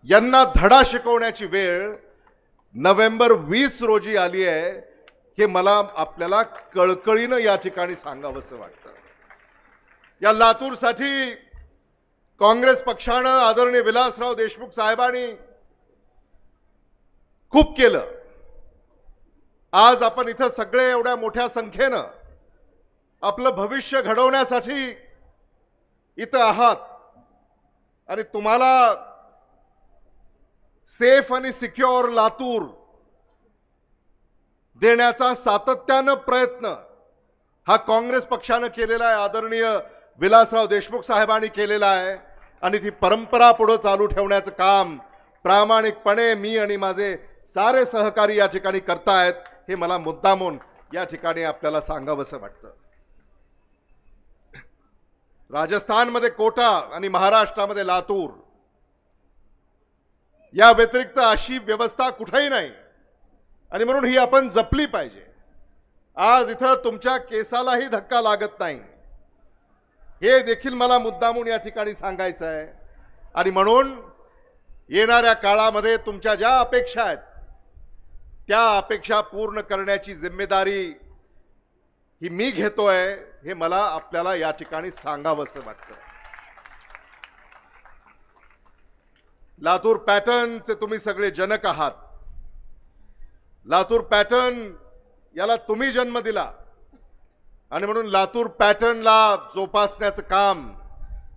S8: यांना धडा शिकवण्याची वेळ नोव्हेंबर 20 रोजी आली आहे, हे मला आपल्याला कळकळीनं या ठिकाणी सांगावंसं वाटतं. या लातूरसाठी काँग्रेस पक्षानं, आदरणीय विलासराव देशमुख साहेबांनी खूप केलं. आज आपण इथं सगळे एवढ्या मोठ्या संख्येनं आपलं भविष्य घडवण्यासाठी इथं आहात आणि तुम्हाला सेफ आणि सिक्युअर लातूर देण्याचा सातत्यानं प्रयत्न हा काँग्रेस पक्षानं केलेला आहे, आदरणीय विलासराव देशमुख साहेबांनी केलेला आहे आणि ती परंपरा पुढे चालू ठेवण्याचं काम प्रामाणिकपणे मी आणि माझे सारे सहकारी या ठिकाणी करतायत, हे मला मुद्दामून या ठिकाणी आपल्याला सांगावंसं वाटतं. राजस्थानमध्ये कोटा आणि महाराष्ट्रामध्ये लातूर या व्यतिरिक्त अशी व्यवस्था कुठेही नाही आणि म्हणून ही आपण जपली पाहिजे. आज इथं तुमच्या केसालाही धक्का लागत नाही हे देखील मला मुद्दामून या ठिकाणी सांगायचं आहे. आणि म्हणून येणाऱ्या काळामध्ये तुमच्या ज्या अपेक्षा आहेत त्या अपेक्षा पूर्ण करण्याची जिम्मेदारी ही मी घेतोय, हे मला आपल्याला या ठिकाणी सांगावंसं वाटतं. लातूर पॅटर्नचे तुम्ही सगळे जनक आहात. लातूर पॅटर्न याला तुम्ही जन्म दिला आणि म्हणून लातूर पॅटर्नला जोपासण्याचं काम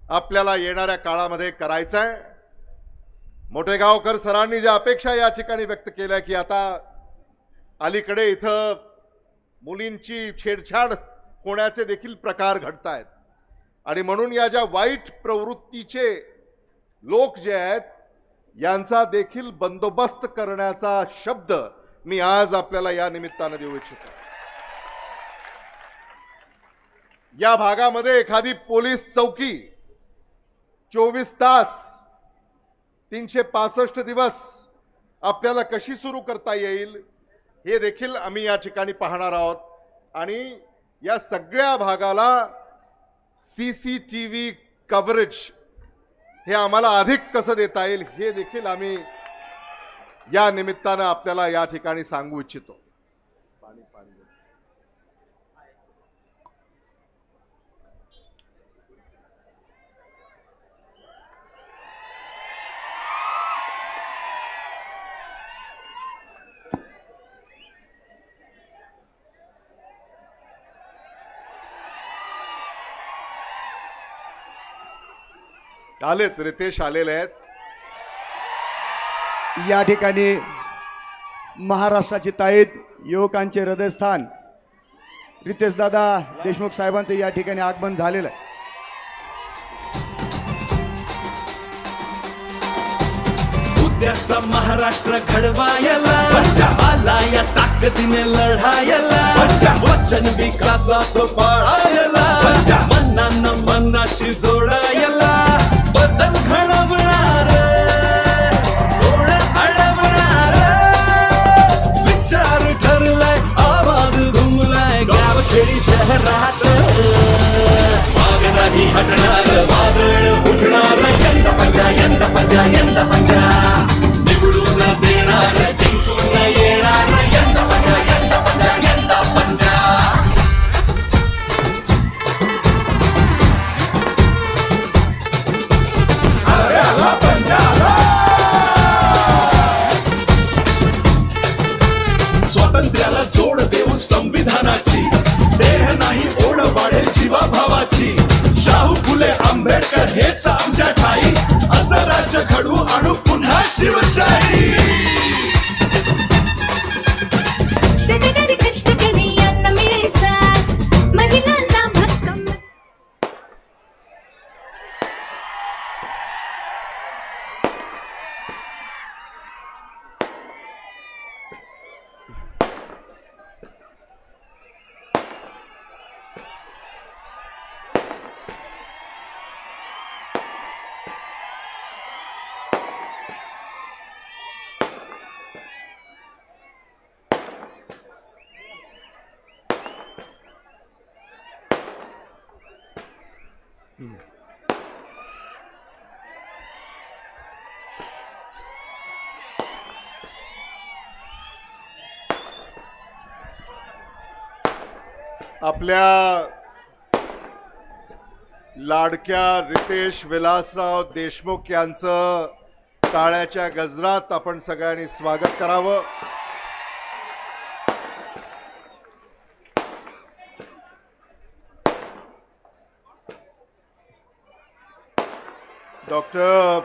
S8: आपल्याला येणाऱ्या काळामध्ये करायचं आहे. मोठेगावकर सरांनी ज्या अपेक्षा या ठिकाणी व्यक्त केल्या की आता अलीकडे इथं मुलींची छेडछाड होण्याचे देखील प्रकार घडतायत आणि म्हणून या ज्या वाईट प्रवृत्तीचे लोक जे आहेत यांचा देखील बंदोबस्त करण्याचा शब्द मी आज आपल्याला या निमित्तानं देऊ इच्छितो. या भागामध्ये एखादी पोलीस चौकी 24 तास 365 दिवस आपल्याला कशी सुरू करता येईल हे देखील आम्ही या ठिकाणी पाहणार आहोत आणि या सगळ्या भागाला CCTV कव्हरेज हे आम्हाला अधिक कसं देता येईल हे देखील आम्ही या निमित्तानं आपल्याला या ठिकाणी सांगू इच्छितो. आलेत रितेश आलेले आहेत.
S2: या ठिकाणी महाराष्ट्राची ताईत युवकांचे हृदयस्थान रितेश दादा देशमुख साहेबांचं या ठिकाणी आगमन झालेलं आहे.
S9: उद्याचा महाराष्ट्र घडवायला आला या ताकदीने लढायला वचन विकासाचं पाळायला मनानं मनाशी जोडायला बदल घडवणार ओढ अडवणार विचार ठरलाय आवाज घुमलाय गावखेडी शहरात माग नाही हटणार वादळ उठणार यंदा पंजा यंदा पंजा यंदा पंजा निवडून देणार जिंकून येणार यंदा पंजा यंदा पंजा यंदा पंजा. स्वातंत्र्याला जोड देऊ संविधानाची देह नाही ओढ वाढेल जीवाभावाची शाहू फुले आंबेडकर हेच आमच्या ठाई असं राज्य घडवू आणू पुन्हा शिवशाही.
S10: शेतकरी कष्टकरी यांना मिळेल साथ महिलांना भक्कम.
S8: आपल्या लाडक्या रितेश विलासराव देशमुख यांचं टाळ्याच्या गजरात आपण सगळ्यांनी स्वागत करावं. डॉक्टर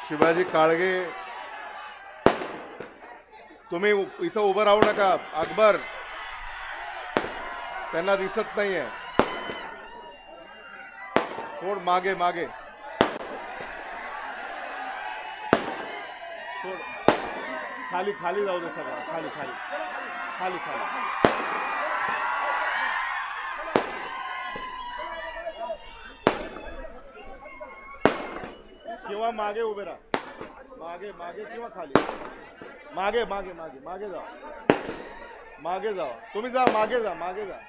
S8: शिवाजी काळगे, तुम्ही इथं उभं राहू नका. अकबर, त्यांना दिसत नाहीये. थोड मागे मागे, थोड खाली खाली जाऊ दे सगळं. खाली खाली खाली खाली. किंवा मागे उभे राहा. मागे मागे किंवा खाली. मागे मागे मागे मागे जा. मागे जा. तुम्ही जा. मागे जा. मागे जा.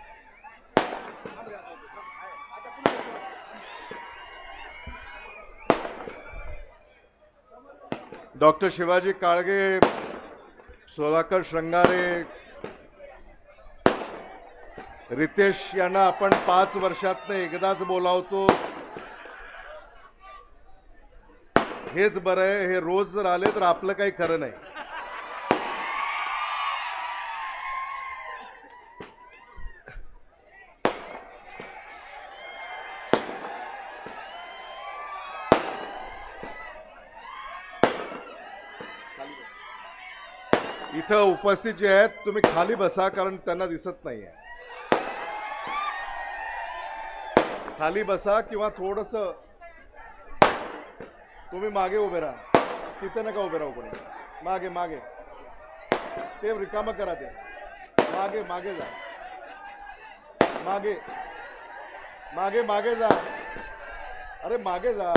S8: डॉक्टर शिवाजी काळगे, सुधाकर श्रंगारे, रितेश यांना आपण 5 वर्षातनं एकदाच बोलावतो. हेच बरं आहे. हे रोज जर आले तर आपलं काही खरं नाही. इथं उपस्थित जे आहेत तुम्ही खाली बसा, कारण त्यांना दिसत नाहीये. खाली बसा किंवा थोडंसं तुम्ही मागे उभे राहा. तिथे नका उभे राहू. कोणी मागे मागे, ते रिकामं करा. ते मागे मागे जा. मागे मागे मागे जा. अरे मागे जा.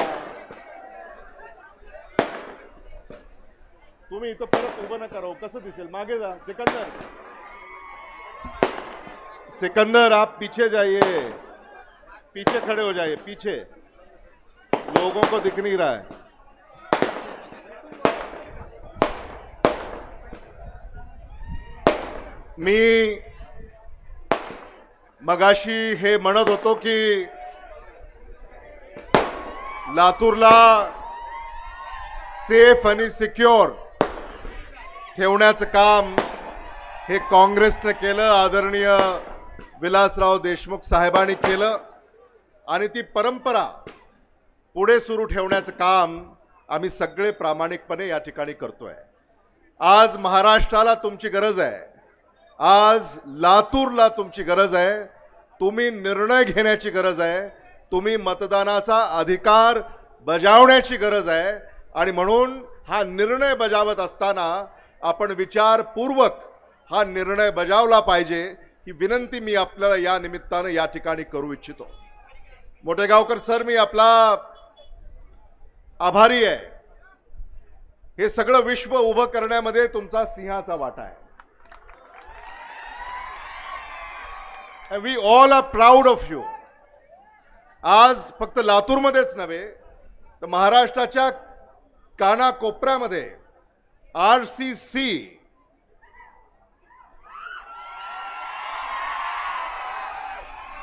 S8: तुम्ही इथं परत उभं नका राहू. कसं दिसेल? मागे जा. सिकंदर, सिकंदर आप पीछे जाइए. पीछे खड़े हो जाइए. पीछे, लोगों को दिख नहीं रहा है. मी मगाशी हे म्हणत होतो की लातूरला सेफ आणि सिक्युअर ठेवण्याचं काम हे काँग्रेसने केलं. आदरणीय विलासराव देशमुख साहेबांनी केलं आणि ती परंपरा पुढे सुरू ठेवण्याचं काम आम्ही सगळे प्रामाणिकपणे या ठिकाणी करतोय. आज महाराष्ट्राला तुमची गरज आहे. आज लातूरला तुमची गरज आहे. तुम्ही निर्णय घेण्याची गरज आहे. तुम्ही मतदानाचा अधिकार बजावण्याची गरज आहे. आणि म्हणून हा निर्णय बजावत असताना आपण विचारपूर्वक हा निर्णय बजावला पाहिजे, ही विनंती मी आपल्याला या निमित्तानं या ठिकाणी करू इच्छितो. मोठेगावकर सर, मी आपला आभारी आहे. हे सगळं विश्व उभं करण्यामध्ये तुमचा सिंहाचा वाटा आहे. We all are proud of you. आज फक्त लातूरमध्येच नव्हे तर महाराष्ट्राच्या कानाकोपऱ्यामध्ये RCC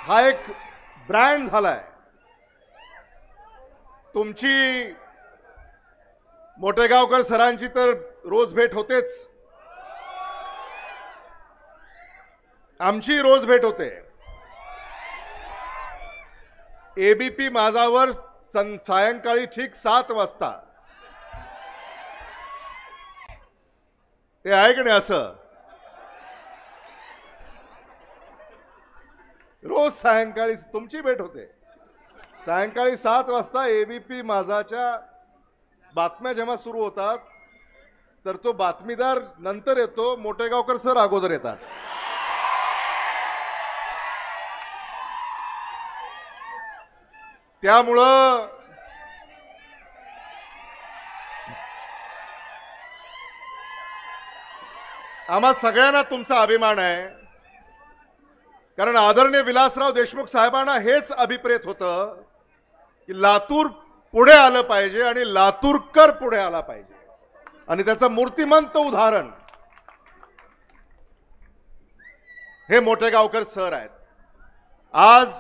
S8: हा एक ब्रँड झालाय. तुमची मोठेगावकर सरांची तर रोज भेट होतेच. आमची रोज भेट होते. ABP माझावर सायंकाळी ठीक 7 वाजता. ते आहे की नाही? असं रोज सायंकाळी तुमची भेट होते. सायंकाळी 7 वाजता ABP माझाच्या बातम्या जेव्हा सुरू होतात तर तो बातमीदार नंतर येतो, मोठेगावकर सर अगोदर येतात. त्यामुळं आम्हा सगळ्यांना तुमचा अभिमान आहे. कारण आदरणीय विलासराव देशमुख साहेबांना हेच अभिप्रेत होतं की लातूर पुढे आलं पाहिजे आणि लातूरकर पुढे आला पाहिजे. आणि त्याचं मूर्तिमंत उदाहरण हे मोठेगावकर सर आहेत. आज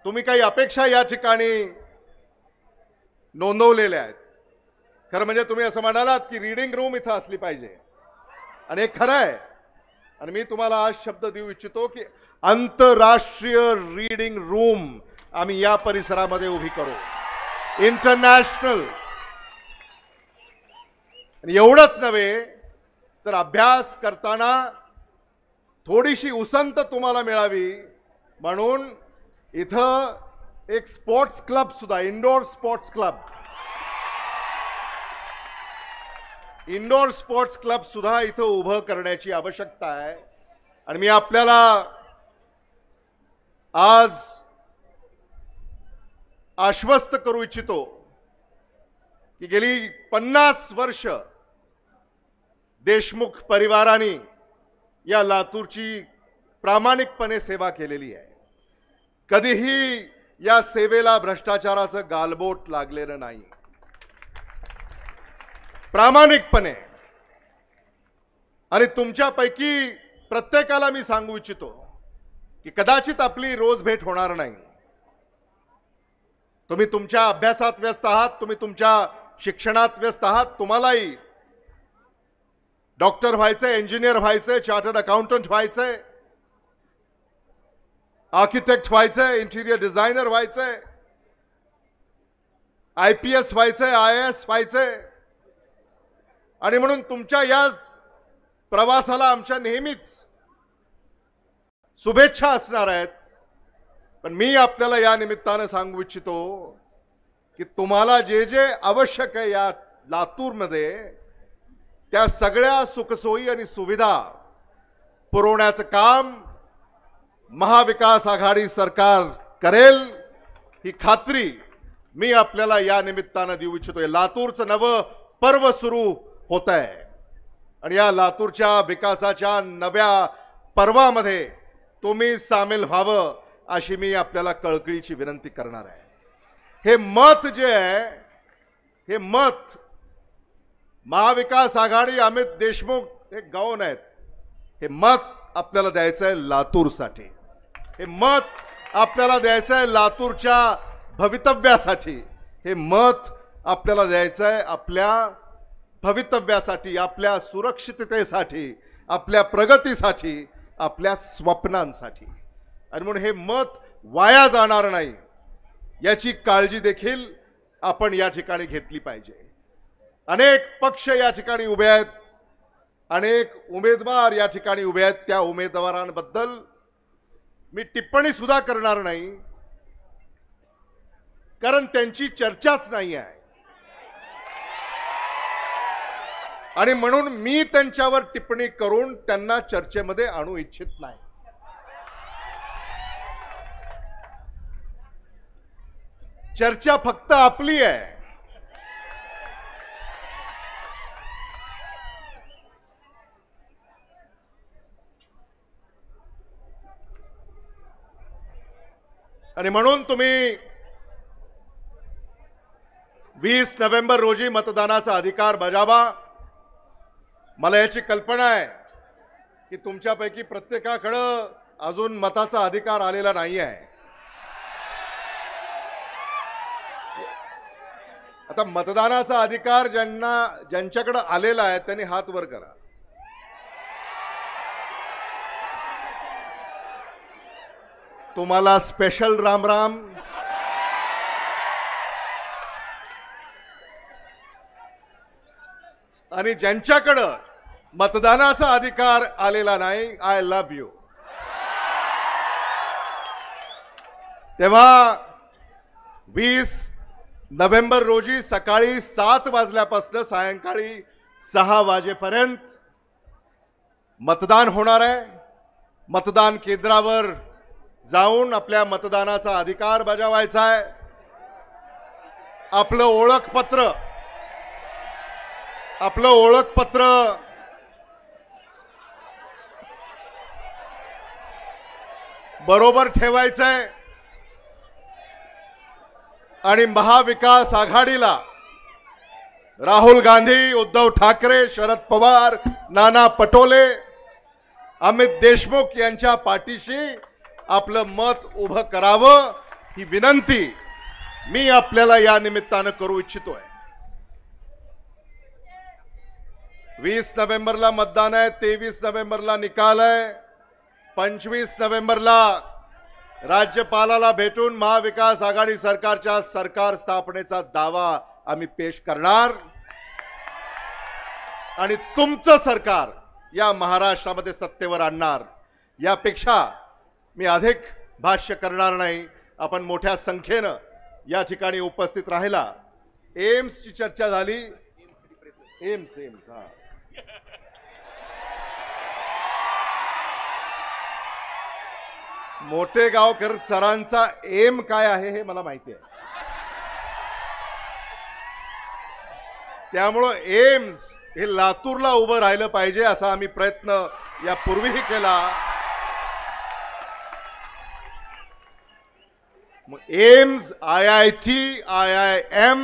S8: तुम्ही काही अपेक्षा या ठिकाणी नोंदवलेल्या आहेत. खरं म्हणजे तुम्ही असं म्हणालात की रीडिंग रूम इथं असली पाहिजे, आणि हे खरं आहे. आणि मी तुम्हाला आज शब्द देऊ इच्छितो की आंतरराष्ट्रीय रीडिंग रूम आम्ही या परिसरामध्ये उभी करू. इंटरनॅशनल. एवढंच नव्हे तर अभ्यास करताना थोडीशी उसंत तुम्हाला मिळावी म्हणून इथं एक स्पोर्ट्स क्लब सुद्धा, इंडोर स्पोर्ट्स क्लब सुद्धा इथं उभं करण्याची आवश्यकता आहे. आणि मी आपल्याला आज आश्वस्त करू इच्छितो की गेली 50 वर्ष देशमुख परिवाराने या लातूरची प्रामाणिकपणे सेवा केलेली आहे. कधीही या सेवेला भ्रष्टाचाराचं गालबोट लागलेलं नाही. प्रामाणिकपणे. आणि तुमच्यापैकी प्रत्येकाला मी सांगू इच्छितो की कदाचित आपली रोज भेट होणार नाही. तुम्ही तुमच्या अभ्यासात व्यस्त आहात, तुम्ही तुमच्या शिक्षणात व्यस्त आहात. तुम्हालाही डॉक्टर व्हायचंय, इंजिनियर व्हायचंय, चार्टर्ड अकाउंटंट व्हायचंय, आर्किटेक्ट व्हायचंय, इंटिरियर डिझायनर व्हायचंय, IPS व्हायचंय, IAS व्हायचंय. आणि म्हणून तुमच्या या प्रवासाला आमच्या नेहमीच शुभेच्छा असणार आहेत. पण मी आपल्याला या निमित्तानं सांगू इच्छितो की तुम्हाला जे जे आवश्यक आहे या लातूरमध्ये त्या सगळ्या सुखसोयी आणि सुविधा पुरवण्याचं काम महाविकास आघाडी सरकार करेल ही खात्री मी आपल्याला या निमित्तानं देऊ इच्छितो. लातूरचं नवं पर्व सुरू होत आहे आणि या लातूरच्या विकासाच्या नव्या पर्वामध्ये तुम्ही सामील व्हावं अशी मी आपल्याला कळकळीची विनंती करणार आहे. हे मत जे आहे, हे मत महाविकास आघाडी अमित देशमुख हे गौण आहेत. हे मत आपल्याला द्यायचं आहे लातूरसाठी. हे मत आपल्याला द्यायचं आहे लातूरच्या भवितव्यासाठी. हे मत आपल्याला द्यायचं आहे आपल्या भवितव्यासाठी, आपल्या सुरक्षिततेसाठी, आपल्या प्रगतीसाठी, आपल्या स्वप्नांसाठी. आणि म्हणून हे मत वाया जाणार नाही याची काळजी देखील आपण या ठिकाणी घेतली पाहिजे. अनेक पक्ष या ठिकाणी उभे आहेत, अनेक उमेदवार या ठिकाणी उभे आहेत. त्या उमेदवारांबद्दल मी टिप्पणी सुद्धा करणार नाही कारण त्यांची चर्चाच नाही आहे. आणि म्हणून मी त्यांच्यावर टिप्पणी करून त्यांना चर्चेमध्ये आणू इच्छित नाही. चर्चा फक्त आपली आहे. आणि म्हणून तुम्ही 20 नोव्हेंबर रोजी मतदानाचा अधिकार बजावा. मला याची कल्पना आहे की तुमच्यापैकी प्रत्येकाकडं अजून मताचा अधिकार आलेला नाही आहे. आता मतदानाचा अधिकार ज्यांच्याकडे आलेला आहे त्यांनी हात वर करा. तुम्हाला स्पेशल राम राम. आणि ज्यांच्याकडं मतदानाचा अधिकार आलेला नाही, आय लव्ह यू. तेव्हा 20 नोव्हेंबर रोजी सकाळी 7 वाजल्यापासून सायंकाळी 6 वाजेपर्यंत मतदान होणार आहे. मतदान केंद्रावर जाऊन आपल्या मतदानाचा अधिकार बजावायचा आहे. आपलं ओळखपत्र बरोबर ठेवायचंय आणि महाविकास आघाडीला राहुल गांधी, उद्धव ठाकरे, शरद पवार, नाना पटोले, अमित देशमुख यांच्या पाठीशी आपलं मत उभं करावं ही विनंती मी आपल्याला या निमित्तानं करू इच्छितोय. 20 नोव्हेंबरला मतदान आहे, 23 नोव्हेंबरला निकाल आहे, 25 नोव्हेंबरला राज्यपालाला भेटून महाविकास आघाडी सरकारच्या सरकार स्थापनेचा दावा आम्ही पेश करणार आणि तुमचं सरकार या महाराष्ट्रामध्ये सत्तेवर आणणार. यापेक्षा मी अधिक भाष्य करणार नाही. आपण मोठ्या संख्येनं या ठिकाणी उपस्थित राहिला. एम्सची चर्चा झाली. एम्स हा मोठेगावकर सरांचा एम काय आहे हे मला माहिती आहे. त्यामुळं एम्स हे लातूरला उभं राहिलं पाहिजे असा आम्ही प्रयत्न यापूर्वीही केला. मग एम्स, IIT, IIM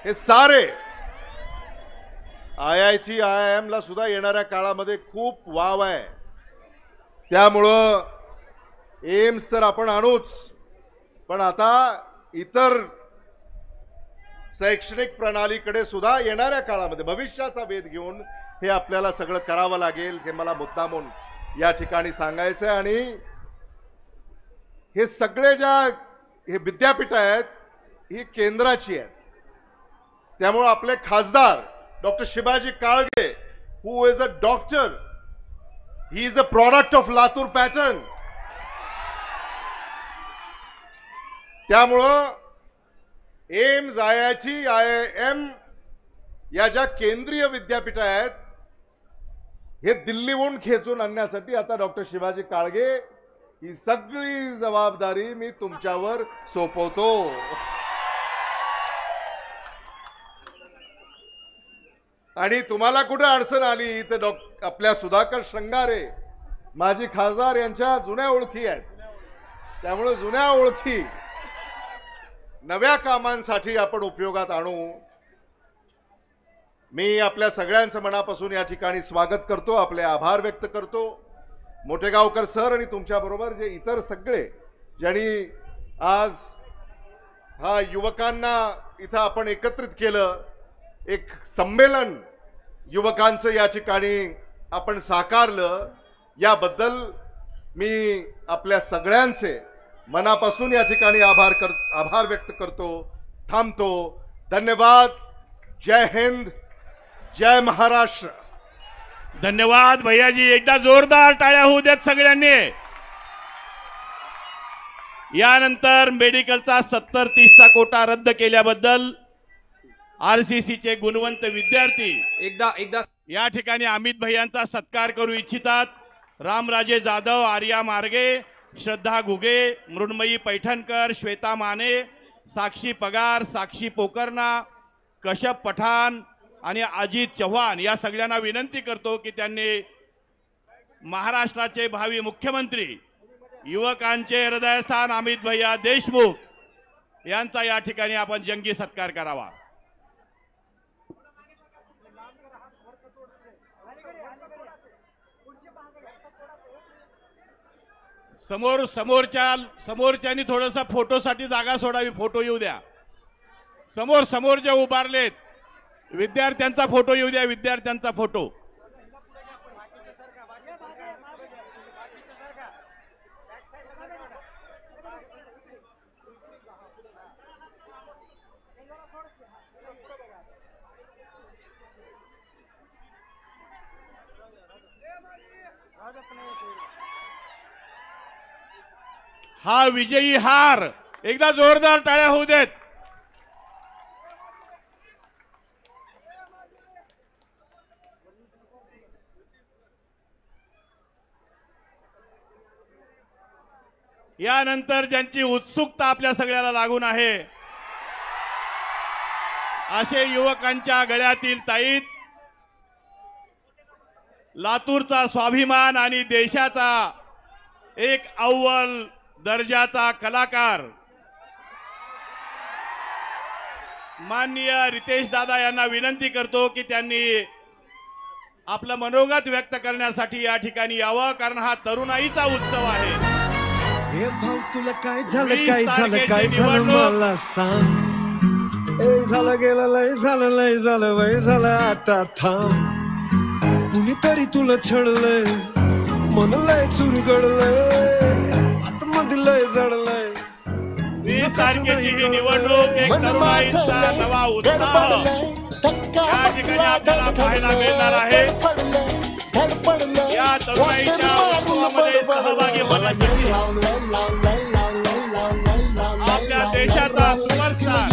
S8: हे सारे IIT, IIM ला सुद्धा येणाऱ्या काळामध्ये खूप वाव आहे. त्यामुळं एम्स तर आपण आणूच, पण आता इतर शैक्षणिक प्रणालीकडे सुद्धा येणाऱ्या काळामध्ये भविष्याचा वेध घेऊन हे आपल्याला सगळं करावं लागेल हे मला मुद्दामून या ठिकाणी सांगायचं आहे. आणि हे सगळे हे विद्यापीठ आहेत ही केंद्राची आहेत. त्यामुळे आपले खासदार doctor Shivaji Kalge, who is a doctor, he is a product of Latur pattern. त्यामुळं एम्स, IIT, IIM या ज्या केंद्रीय विद्यापीठ आहेत हे दिल्लीहून खेचून आणण्यासाठी आता डॉक्टर शिवाजी काळगे ही सगळी जबाबदारी मी तुमच्यावर सोपवतो. आणि तुम्हाला कुठे अडचण आली तर आपल्या सुधाकर श्रंगारे माजी खासदार यांच्या जुन्या ओळखी आहेत. त्यामुळे जुन्या ओळखी नव्या कामांसाठी आपण उपयोगात आणू. मी आपल्या सगळ्यांचं मनापासून या ठिकाणी स्वागत करतो, आपले आभार व्यक्त करतो. मोठेगावकर सर आणि तुमच्याबरोबर जे इतर सगळे ज्यांनी आज हा युवकांना इथं आपण एकत्रित केलं, एक संमेलन युवकांचं या ठिकाणी आपण साकारलं, याबद्दल मी आपल्या सगळ्यांचे मनापासून या ठिकाणी आभार व्यक्त करतो. थांबतो. धन्यवाद. जय हिंद, जय महाराष्ट्र.
S3: धन्यवाद भैयाजी. एकदा जोरदार टाळ्या होऊ देत सगळ्यांनी. यानंतर मेडिकलचा 70-30चा कोटा रद्द केल्याबद्दल RCCचे गुणवंत विद्यार्थी
S7: एकदा
S3: या ठिकाणी अमित भैयांचा सत्कार करू इच्छितात. रामराजे जाधव, आर्या मार्गे, श्रद्धा घुगे, मृण्मयी पैठणकर, श्वेता माने, साक्षी पगार, साक्षी पोकर्णा, कश्यप पठाण आणि अजित चव्हाण या सगळ्यांना विनंती करतो की त्यांनी महाराष्ट्राचे भावी मुख्यमंत्री, युवकांचे हृदयस्थान अमित भैया देशमुख यांचा या ठिकाणी आपण जंगी सत्कार करावा. समोरच्यानी थोडस फोटोसाठी जागा सोडावी. फोटो येऊ द्या. समोरचे उभारलेत विद्यार्थ्यांचा फोटो येऊ द्या. विद्यार्थ्यांचा फोटो. हा विजयी हार. एकदा जोरदार टाळ्या होऊ देत. यानंतर ज्यांची उत्सुकता आपल्या सगळ्याला लागून आहे असे युवकांच्या गळ्यातील ताईत, लातूरचा स्वाभिमान आणि देशाचा एक अव्वल दर्जाचा कलाकार माननीय रितेश दादा यांना विनंती करतो की त्यांनी आपलं मनोगत व्यक्त करण्यासाठी या ठिकाणी यावं, कारण हा तरुणाईचा उत्सव आहे.
S9: हे भाऊ तुला काय झालं मला सांग. झालं गेलं लय झालं वय झालं आता थांब. कुणीतरी तुला छळलंय मन लय चुरगडलंय. दिलंय जडलंय
S3: 20 तारखेची ही निवडणूक एक तरुणाईचा नवा उत्साह या ठिकाणी आपल्याला पाहायला मिळणार आहे. या तरुणाईच्या उत्सवामध्ये सहभागी होण्यासाठी आपल्या देशाचा सुपरस्टार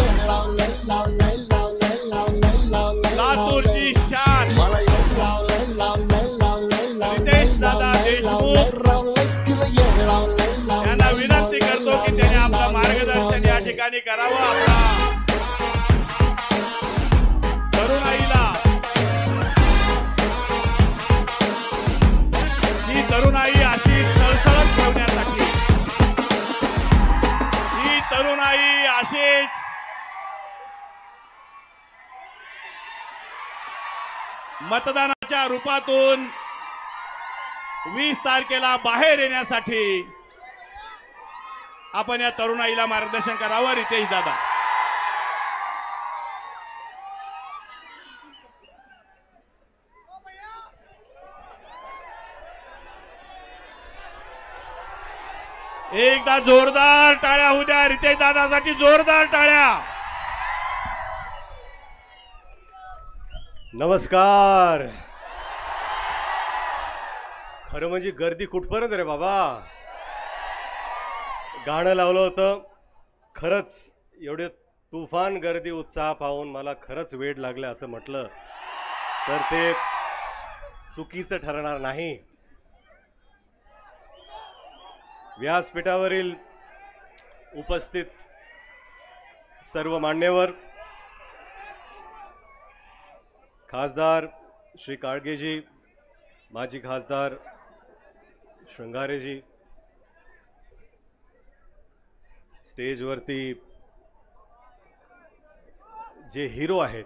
S3: लातूरची शान रितेश दादा देशमुख यांना विनंती करतो की त्यांनी आपलं मार्गदर्शन या ठिकाणी करावं. आपला तरुणाईला ही तरुणाई अशी सळसळत ठेवण्यासाठी ही तरुणाई अशीच मतदानाच्या रूपातून 20 तारखेला बाहेर येण्यासाठी आपण या तरुणाईला मार्गदर्शन करावं. रितेश दादा. एकदा जोरदार टाळ्या होऊ द्या रितेश दादासाठी. जोरदार टाळ्या.
S11: नमस्कार. खरं म्हणजे गर्दी कुठपर्यंत रे बाबा. गाणं लावलं होतं. खरंच एवढे तुफान गर्दी उत्साह पाहून मला खरंच वेड लागलं असं म्हटलं तर ते चुकीचं ठरणार नाही. व्यासपीठावरील उपस्थित सर्व मान्यवर, खासदार श्री काळगेजी, माजी खासदार श्रंगारेजी, स्टेजवरती जे हिरो आहेत,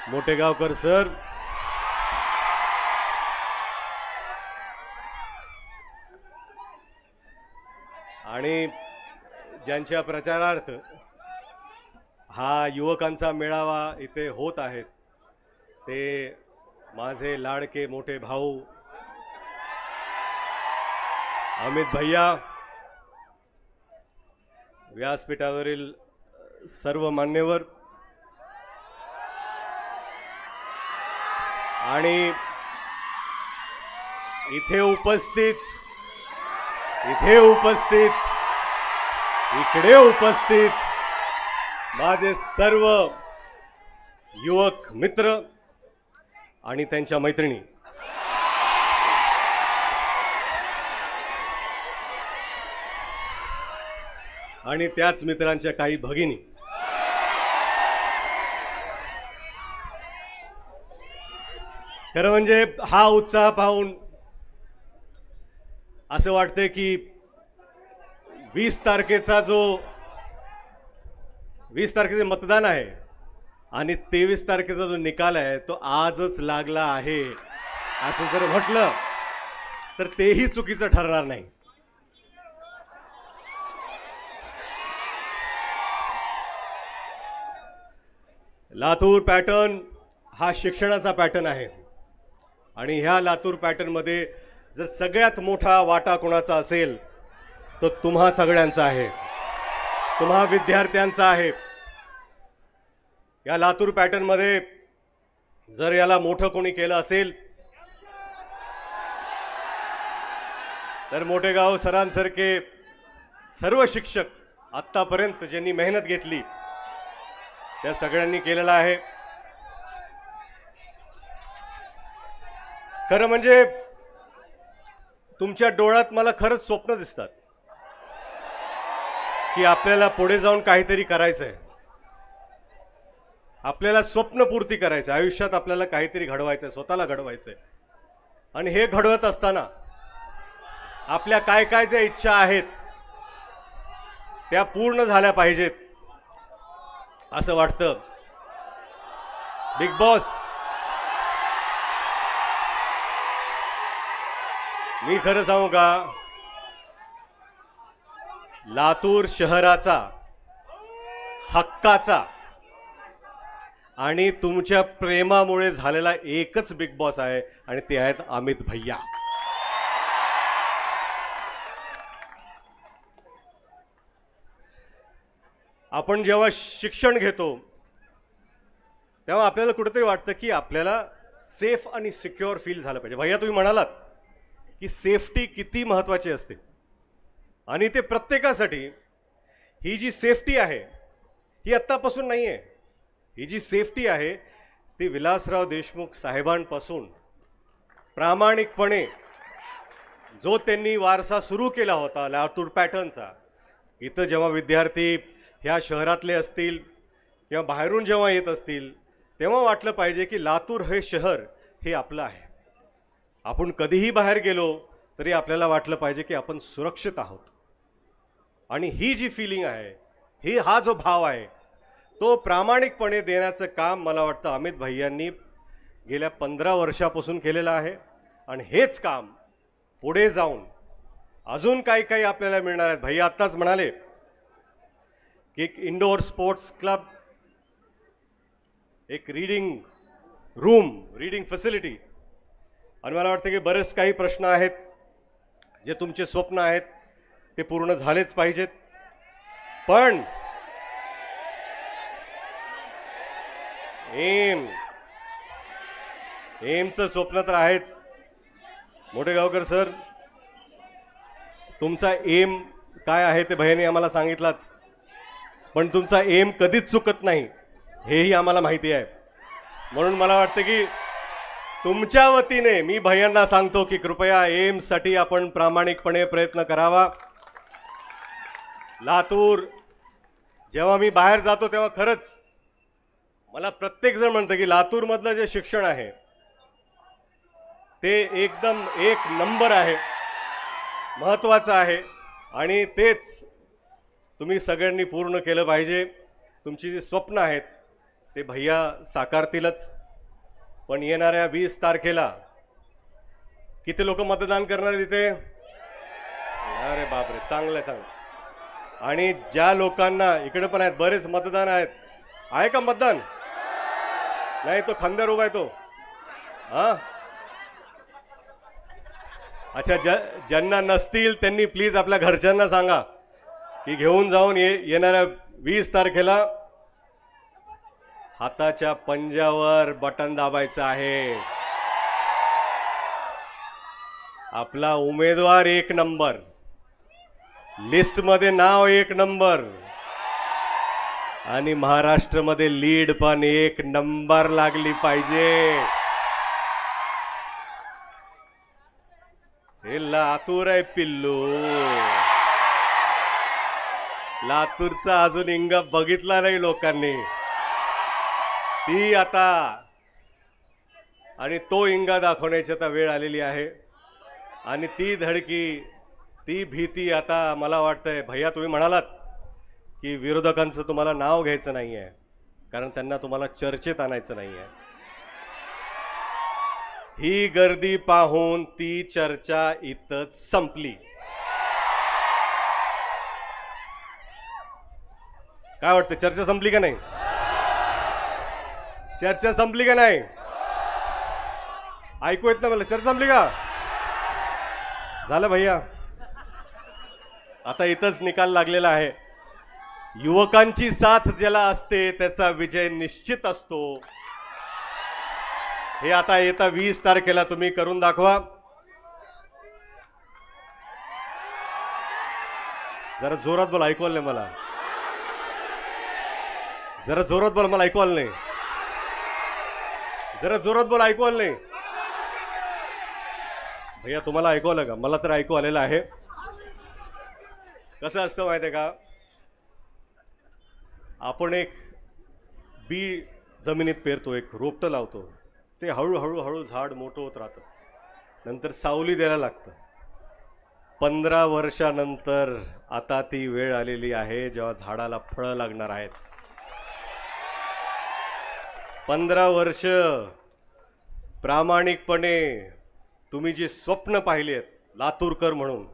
S11: मोटेगावकर सर, आणि ज्यांच्या प्रचारार्थ हा युवकांचा मेळावा इथे होत आहे ते माझे लाडके मोठे भाऊ अमित भैया, व्यासपीठावरील सर्व मान्यवर आणि इथे उपस्थित इकडे उपस्थित माझे सर्व युवक मित्र आणि त्यांच्या मैत्रिणी, आणि त्याच मित्रांच्या काही भगिनी, खरं म्हणजे हा उत्साह पाहून असं वाटतंय की 20 तारखेचा मतदान आहे आणि 23 तारखेचा जो निकाल आहे तो आजच लागला आहे असं जर म्हटलं तर तेही चुकीचं ठरणार नाही. लातूर पॅटर्न हा शिक्षणाचा पॅटर्न आहे आणि ह्या लातूर पॅटर्नमध्ये जर सगळ्यात मोठा वाटा कोणाचा असेल तो तुम्हा सगळ्यांचा आहे, तुम्हा विद्यार्थ्यांचा आहे. या लातूर पॅटर्नमध्ये जर याला मोठं कोणी केलं असेल तर मोठेगाव सरांसारखे सर्व शिक्षक आत्तापर्यंत ज्यांनी मेहनत घेतली त्या सगळ्यांनी केलेला आहे. खरं म्हणजे तुमच्या डोळ्यात मला खरंच स्वप्न दिसतात की आपल्याला पुढे जाऊन काहीतरी करायचं आहे, आपल्याला स्वप्नपूर्ती करायचं आहे, आयुष्यात आपल्याला काहीतरी घडवायचं आहे, स्वतःला घडवायचं आहे. आणि हे घडवत असताना आपल्या काय काय ज्या इच्छा आहेत त्या पूर्ण झाल्या पाहिजेत असं वाटतं. बिग बॉस, मी खरं सांगू का, लातूर शहराचा हक्काचा आणि तुमच्या प्रेमामुळे झालेला एकच बिग बॉस आहे आणि ते आहेत अमित भैया. आपण जेव्हा शिक्षण घेतो तेव्हा आपल्याला कुठेतरी वाटतं की आपल्याला सेफ आणि सिक्युअर फील झालं पाहिजे. भैया तुम्ही म्हणालात की सेफ्टी किती महत्त्वाची असते आणि ते प्रत्येकासाठी. ही जी सेफ्टी आहे ही आत्तापासून नाही आहे. ही जी सेफ्टी आहे ती विलासराव देशमुख साहेबांपासून प्रामाणिकपणे जो त्यांनी वारसा सुरू केला होता लातूर पॅटर्नचा. इथं जेव्हा विद्यार्थी ह्या शहरातले असतील किंवा बाहेरून जेव्हा येत असतील तेव्हा वाटलं पाहिजे की लातूर हे शहर हे आपलं आहे. आपण कधीही बाहेर गेलो तरी आपल्याला वाटलं पाहिजे की आपण सुरक्षित आहोत. आणि ही जी फिलिंग आहे हा जो भाव आहे तो प्रामाणिकपणे देण्याचं काम मला वाटतं अमित भैयांनी गेल्या 15 वर्षापासून केलेलं आहे. आणि हेच काम पुढे जाऊन अजून काही काही आपल्याला मिळणार आहेत. भैया आत्ताच म्हणाले की एक इंडोर स्पोर्ट्स क्लब, एक रीडिंग रूम, रीडिंग फॅसिलिटी. आणि मला वाटतं की बरेच काही प्रश्न आहेत जे तुमचे स्वप्न आहेत ते पूर्ण झालेच पाहिजेत. पण एमचं स्वप्न तर आहेच. मोठेगावकर सर, तुमचा एम काय आहे ते भैयाने आम्हाला सांगितलाच, पण तुमचा एम कधीच चुकत नाही हेही आम्हाला माहिती आहे. म्हणून मला वाटतं की तुमच्या वतीने मी भैयांना सांगतो की कृपया एमसाठी आपण प्रामाणिकपणे प्रयत्न करावा. लातूर, जेव्हा मी बाहेर जातो तेव्हा खरंच मला प्रत्येक जण म्हणतं की लातूरमधलं जे शिक्षण आहे ते एकदम एक नंबर आहे, महत्त्वाचं आहे. आणि तेच तुम्ही सगळ्यांनी पूर्ण केलं पाहिजे. तुमची जी स्वप्न आहेत ते भैया साकारतीलच. पण येणाऱ्या 20 तारखेला किती लोक मतदान करणार तिथे? अरे बापरे, चांगलं चांगलं. आणि ज्या लोकांना इकडे पण आहेत बरेच मतदान आहेत, आहे का मतदान? नाही, तो खांद्यावर उभा आहे तो. हा अच्छा, ज्यांना नसतील त्यांनी प्लीज आपल्या घरच्यांना सांगा की घेऊन जाऊन येणाऱ्या 20 तारखेला हाताच्या पंजावर बटन दाबायचं आहे. आपला उमेदवार 1 नंबर, लिस्टमध्ये नाव 1 नंबर आणि महाराष्ट्रामध्ये लीड पण 1 नंबर लागली पाहिजे. हे लातूर आहे पिल्लू. लातूरचा अजून इंगा बघितला नाही लोकांनी. ती आता आणि तो इंगा दाखवण्याची आता वेळ आलेली आहे. आणि ती धडकी, ती भीती आता मला वाटतंय. भैया तुम्ही म्हणालात की विरोधकांचं तुम्हाला नाव घ्यायचं नाही आहे कारण त्यांना तुम्हाला चर्चेत आणायचं नाही आहे. ही गर्दी पाहून ती चर्चा इथंच संपली. काय वाटतं, चर्चा संपली का नाही? चर्चा संपली का नाही? ऐकू येत ना मला, चर्चा संपली का? झालं भैया, आता इथंच निकाल लागलेला आहे. युवकांची साथ ज्याला असते त्याचा विजय निश्चित असतो. हे आता येता 20 तारखेला तुम्ही करून दाखवा. जरा जोरात बोला, ऐकू आलं नाही मला. जरा जोरात बोला, मला ऐकू आलं नाही. जरा जोरात बोला, ऐकू आलं नाही. भैया तुम्हाला ऐकू आलं का? मला तर ऐकू आलेलं आहे. कसं असतं माहिती आहे का, आपण एक बी जमिनीत पेरतो, एक रोपटं लावतो, ते हळूहळू हळू झाड मोठं होत राहतं, नंतर सावली द्यायला लागतं. 15 वर्षानंतर आता ती वेळ आलेली आहे जेव्हा झाडाला फळं लागणार आहेत. 15 वर्ष प्रामाणिकपणे तुम्ही जी स्वप्न पाहिली आहेत लातूरकर म्हणून,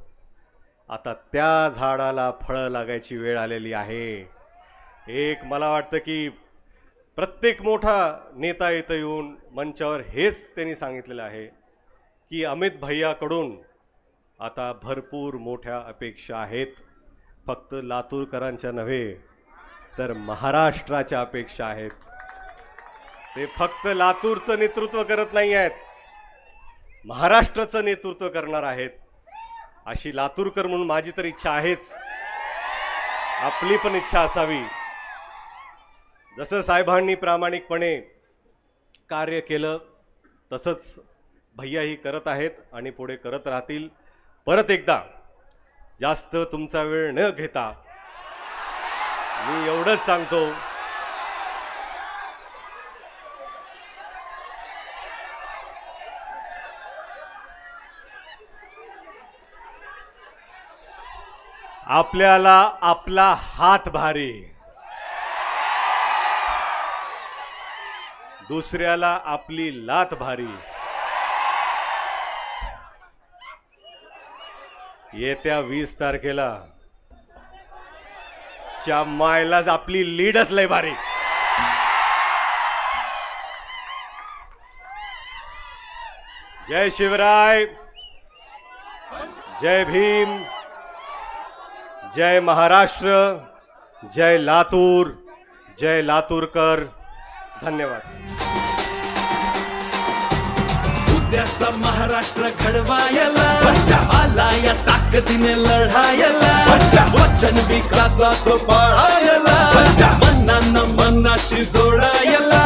S11: आता त्या झाडाला फळं लागायची वेळ आलेली आहे. एक मला वाटतं की प्रत्येक मोठा नेता इथं येऊन मंचावर हेच त्यांनी सांगितलेलं आहे की अमित भैयाकडून आता भरपूर मोठ्या अपेक्षा आहेत. फक्त लातूरकरांच्या नव्हे तर महाराष्ट्राच्या अपेक्षा आहेत. ते फक्त लातूरचं नेतृत्व करत नाही आहेत, महाराष्ट्राचं नेतृत्व करणार आहेत. अशी लातूरकर म्हणून माझी तर इच्छा आहेच, आपली पण इच्छा असावी. जसं साहेबांनी प्रामाणिकपणे कार्य केलं तसंच भैयाही करत आहेत आणि पुढे करत राहतील. परत एकदा जास्त तुमचा वेळ न घेता मी एवढंच सांगतो, आपल्याला आपला हात भारी, दुसऱ्याला आपली लात भारी. येत्या 20 तारखेला च्या मायलाच आपली लीडच लय भारी. जय शिवराय, जय भीम, जय महाराष्ट्र, जय लातूर, जय लातूरकर. धन्यवाद.
S9: उद्याचा महाराष्ट्र घडवायला आला या ताकदीने लढायला, वचन विकासाचं पाळायला, मनांना मनाशी जोडायला,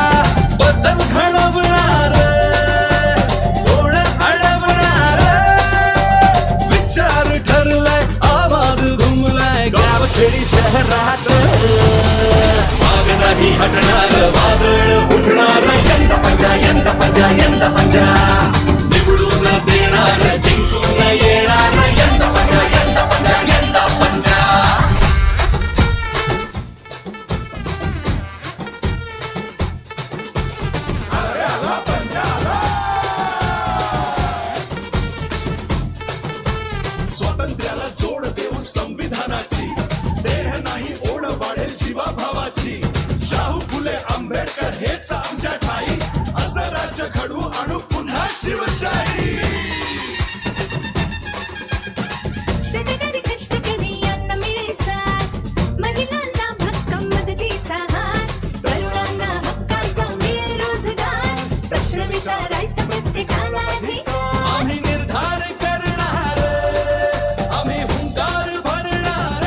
S9: बदल घडवणार, ओढ अडवणार, विचार ठरलाय, आवाज घुमलाय गावखेडी शहरात. माग नाही हटणार, वादळ उठणार, यंदा पंजा, यंदा पंजा, यंदा पंजा, निवडून देणार, जिंकून येणार, यंदा पंजा, यंदा पंजा, यंदा पंजा. स्वातंत्र्याला जोड देऊ संविधानाची, देह नाही ओढ वाढेल जीवाभावाची. शाहू फुले आंबेडकर हेच आमच्या ठाई, असं राज्य घडवू आणू पुन्हा शिवशाही.
S10: शेतकरी कष्टकरी यांना मिळेल साथ, महिलांना भक्कम मदतीचा हात, तरुणांना हक्काचा मिळेल रोजगार, प्रश्न विचारायचा प्रत्येकाला अधिकार.
S9: आम्ही निर्धार करणार, आम्ही हुंकार भरणार,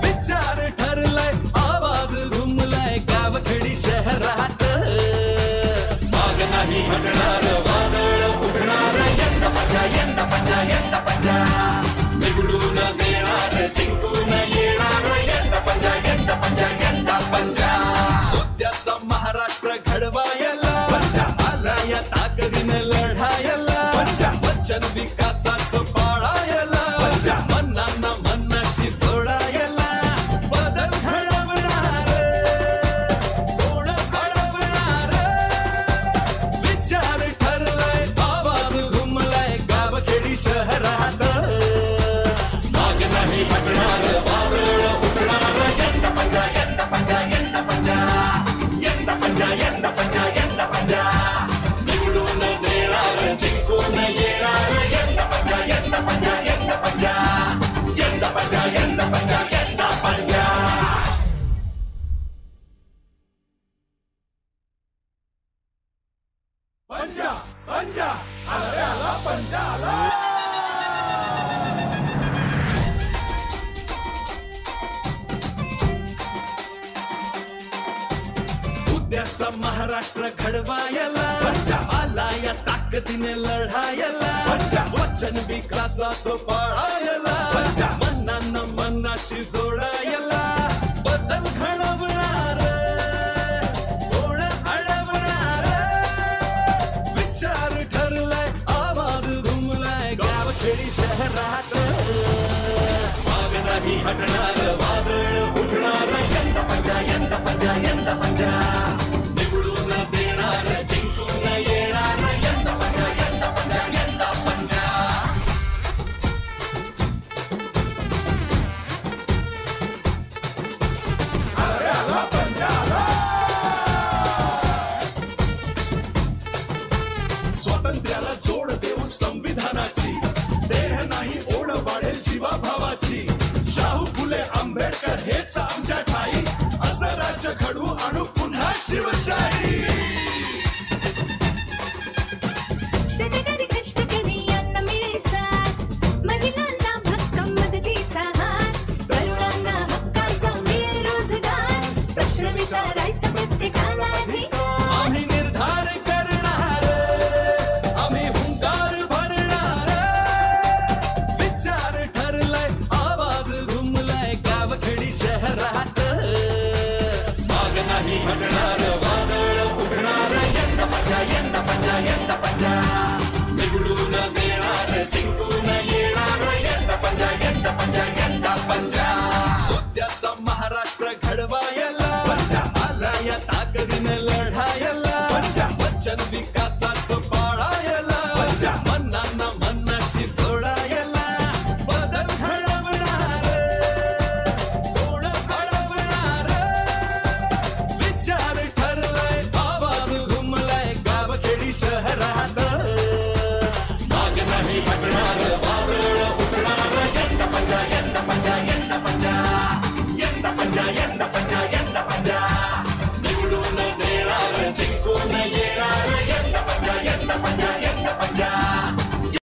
S9: विचार ठरलाय, आवाज घुमलाय गावखेडी शहरात. माग नाही हटणार, वादळ उठणार, यंदा पंजा, यंदा पंजा, यंदा पंजा, निवडून देणार, जिंकून येणार, यंदा पंजा, यंदा पंजा, यंदा पंजा. उद्याचा महाराष्ट्र घडवायला आला या ताकदीने लढायला, वचन विकासाचं पाळायला, मनांना मनाशी जोडायला, बदल घडवणार, ओढ अडवणार, विचार ठरलाय, आवाज घुमलाय गावखेडी शहरात. माग नाही हटणार, वादळ उठणार, यंदा पंजा, यंदा पंजा, यंदा पंजा, यंदा पंजा, यंदा पंजा, यंदा पंजा, निवडून देणार, जिंकून येणार, यंदा पंजा, यंदा पंजा, यंदा पंजा, यंदा पंजा, यंदा पंजा, यंदा पंजा. पंजा पंजा आला पंजा आला. उद्याचा महाराष्ट्र घडवायला आला या ताकदीने लढायला, वचन विकासाचं पाळायला, मनांना मनाशी जोडायला, बदल घडवणार, ओढ अडवणार, विचार ठरलाय, आवाज घुमलाय गावखेडी शहरात. माग नाही हटणार, वादळ उठणार, यंदा पंजा, यंदा पंजा, यंदा पंजा, निवडून देणार, जिंकून येणार, यंदा पंजा, यंदा पंजा, यंदा पंजा. स्वातंत्र्याला जोड देऊ संविधानाची, देह नाही ओढ वाढेल जीवाभावाची. शाहू फुले आंबेडकर हेच आमच्या ठाई, यंदा पंजा निवडून देणार जिंकून येणार यंदा पंजा यंदा पंजा यंदा पंजा त्याचा महाराष्ट्र घडवायला पंजा आला या ताकदीने लढायला पंजा वचन विकासाचं